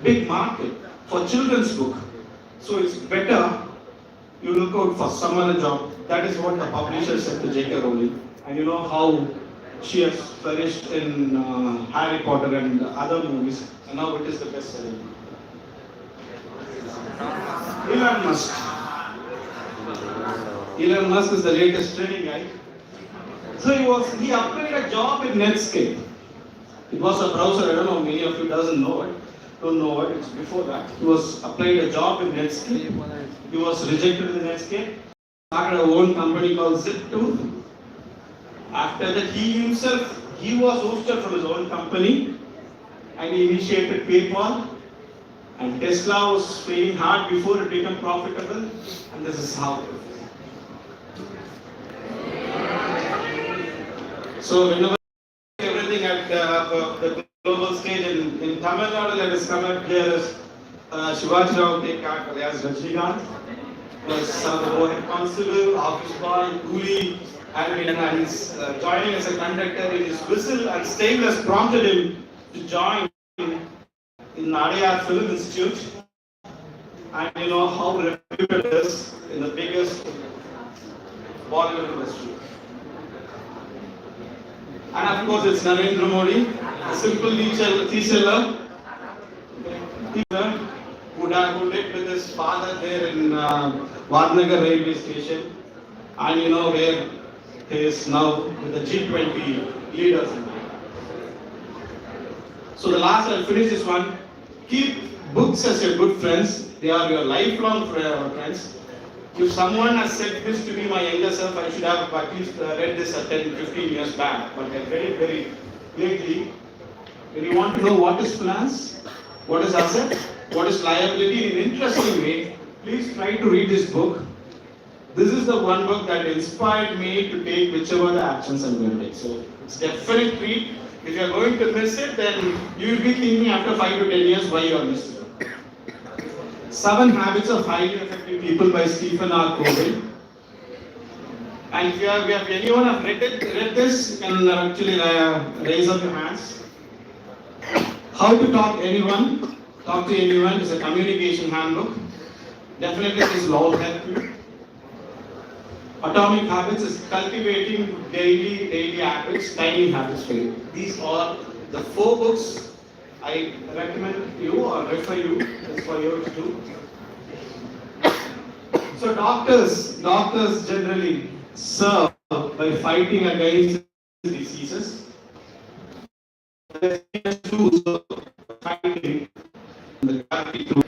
big market for children's book. So it's better you look out for some other job. That is what the publisher said to J.K. Rowling. And you know how she has flourished in Harry Potter and other movies. And now it is the best selling. Elon Musk. Elon Musk is the latest training guy. So he applied a job in Netscape. It was a browser. I don't know, many of you don't know it. It's before that. He was applied a job in Netscape. He was rejected in Netscape. Started a own company called Zip2. After that, he was hosted from his own company, and he initiated PayPal. And Tesla was failing hard before it became profitable. And this is how. So whenever everything at the global stage in Tamil Nadu, let us come up here as Shivaji Rao Tekar, alias Rajnikant. was son of the head constable, office boy, coolie, and he's joining as a conductor. His whistle and stainless prompted him to join in Nadiyar Film Institute. And you know how reputed it is in the biggest Bollywood industry. And of course, it's Narendra Modi, a simple teacher who lived with his father there in Vadnagar railway station, and you know where he is now with the G20 leaders. So the last, I'll finish this one. Keep books as your good friends. They are your lifelong friends. If someone has said this to me, my younger self, I should have at least read this at 10, 15 years back. But I read it very lately. When you want to know what is finance, what is asset, what is liability in an interesting way, please try to read this book. This is the one book that inspired me to take whichever the actions I'm going to take. So it's definite read. If you are going to miss it, then you will be thinking after 5 to 10 years why you are missing it. 7 Habits of Highly Effective People by Stephen R. Covey. And if anyone have read this, you can actually raise up your hands. How to talk to anyone is a communication handbook. Definitely this will all help you. Atomic Habits is cultivating daily habits, tiny habits for you. These are the 4 books I recommend you or refer you for you to do. So doctors generally serve by fighting against diseases. Fighting the gravity through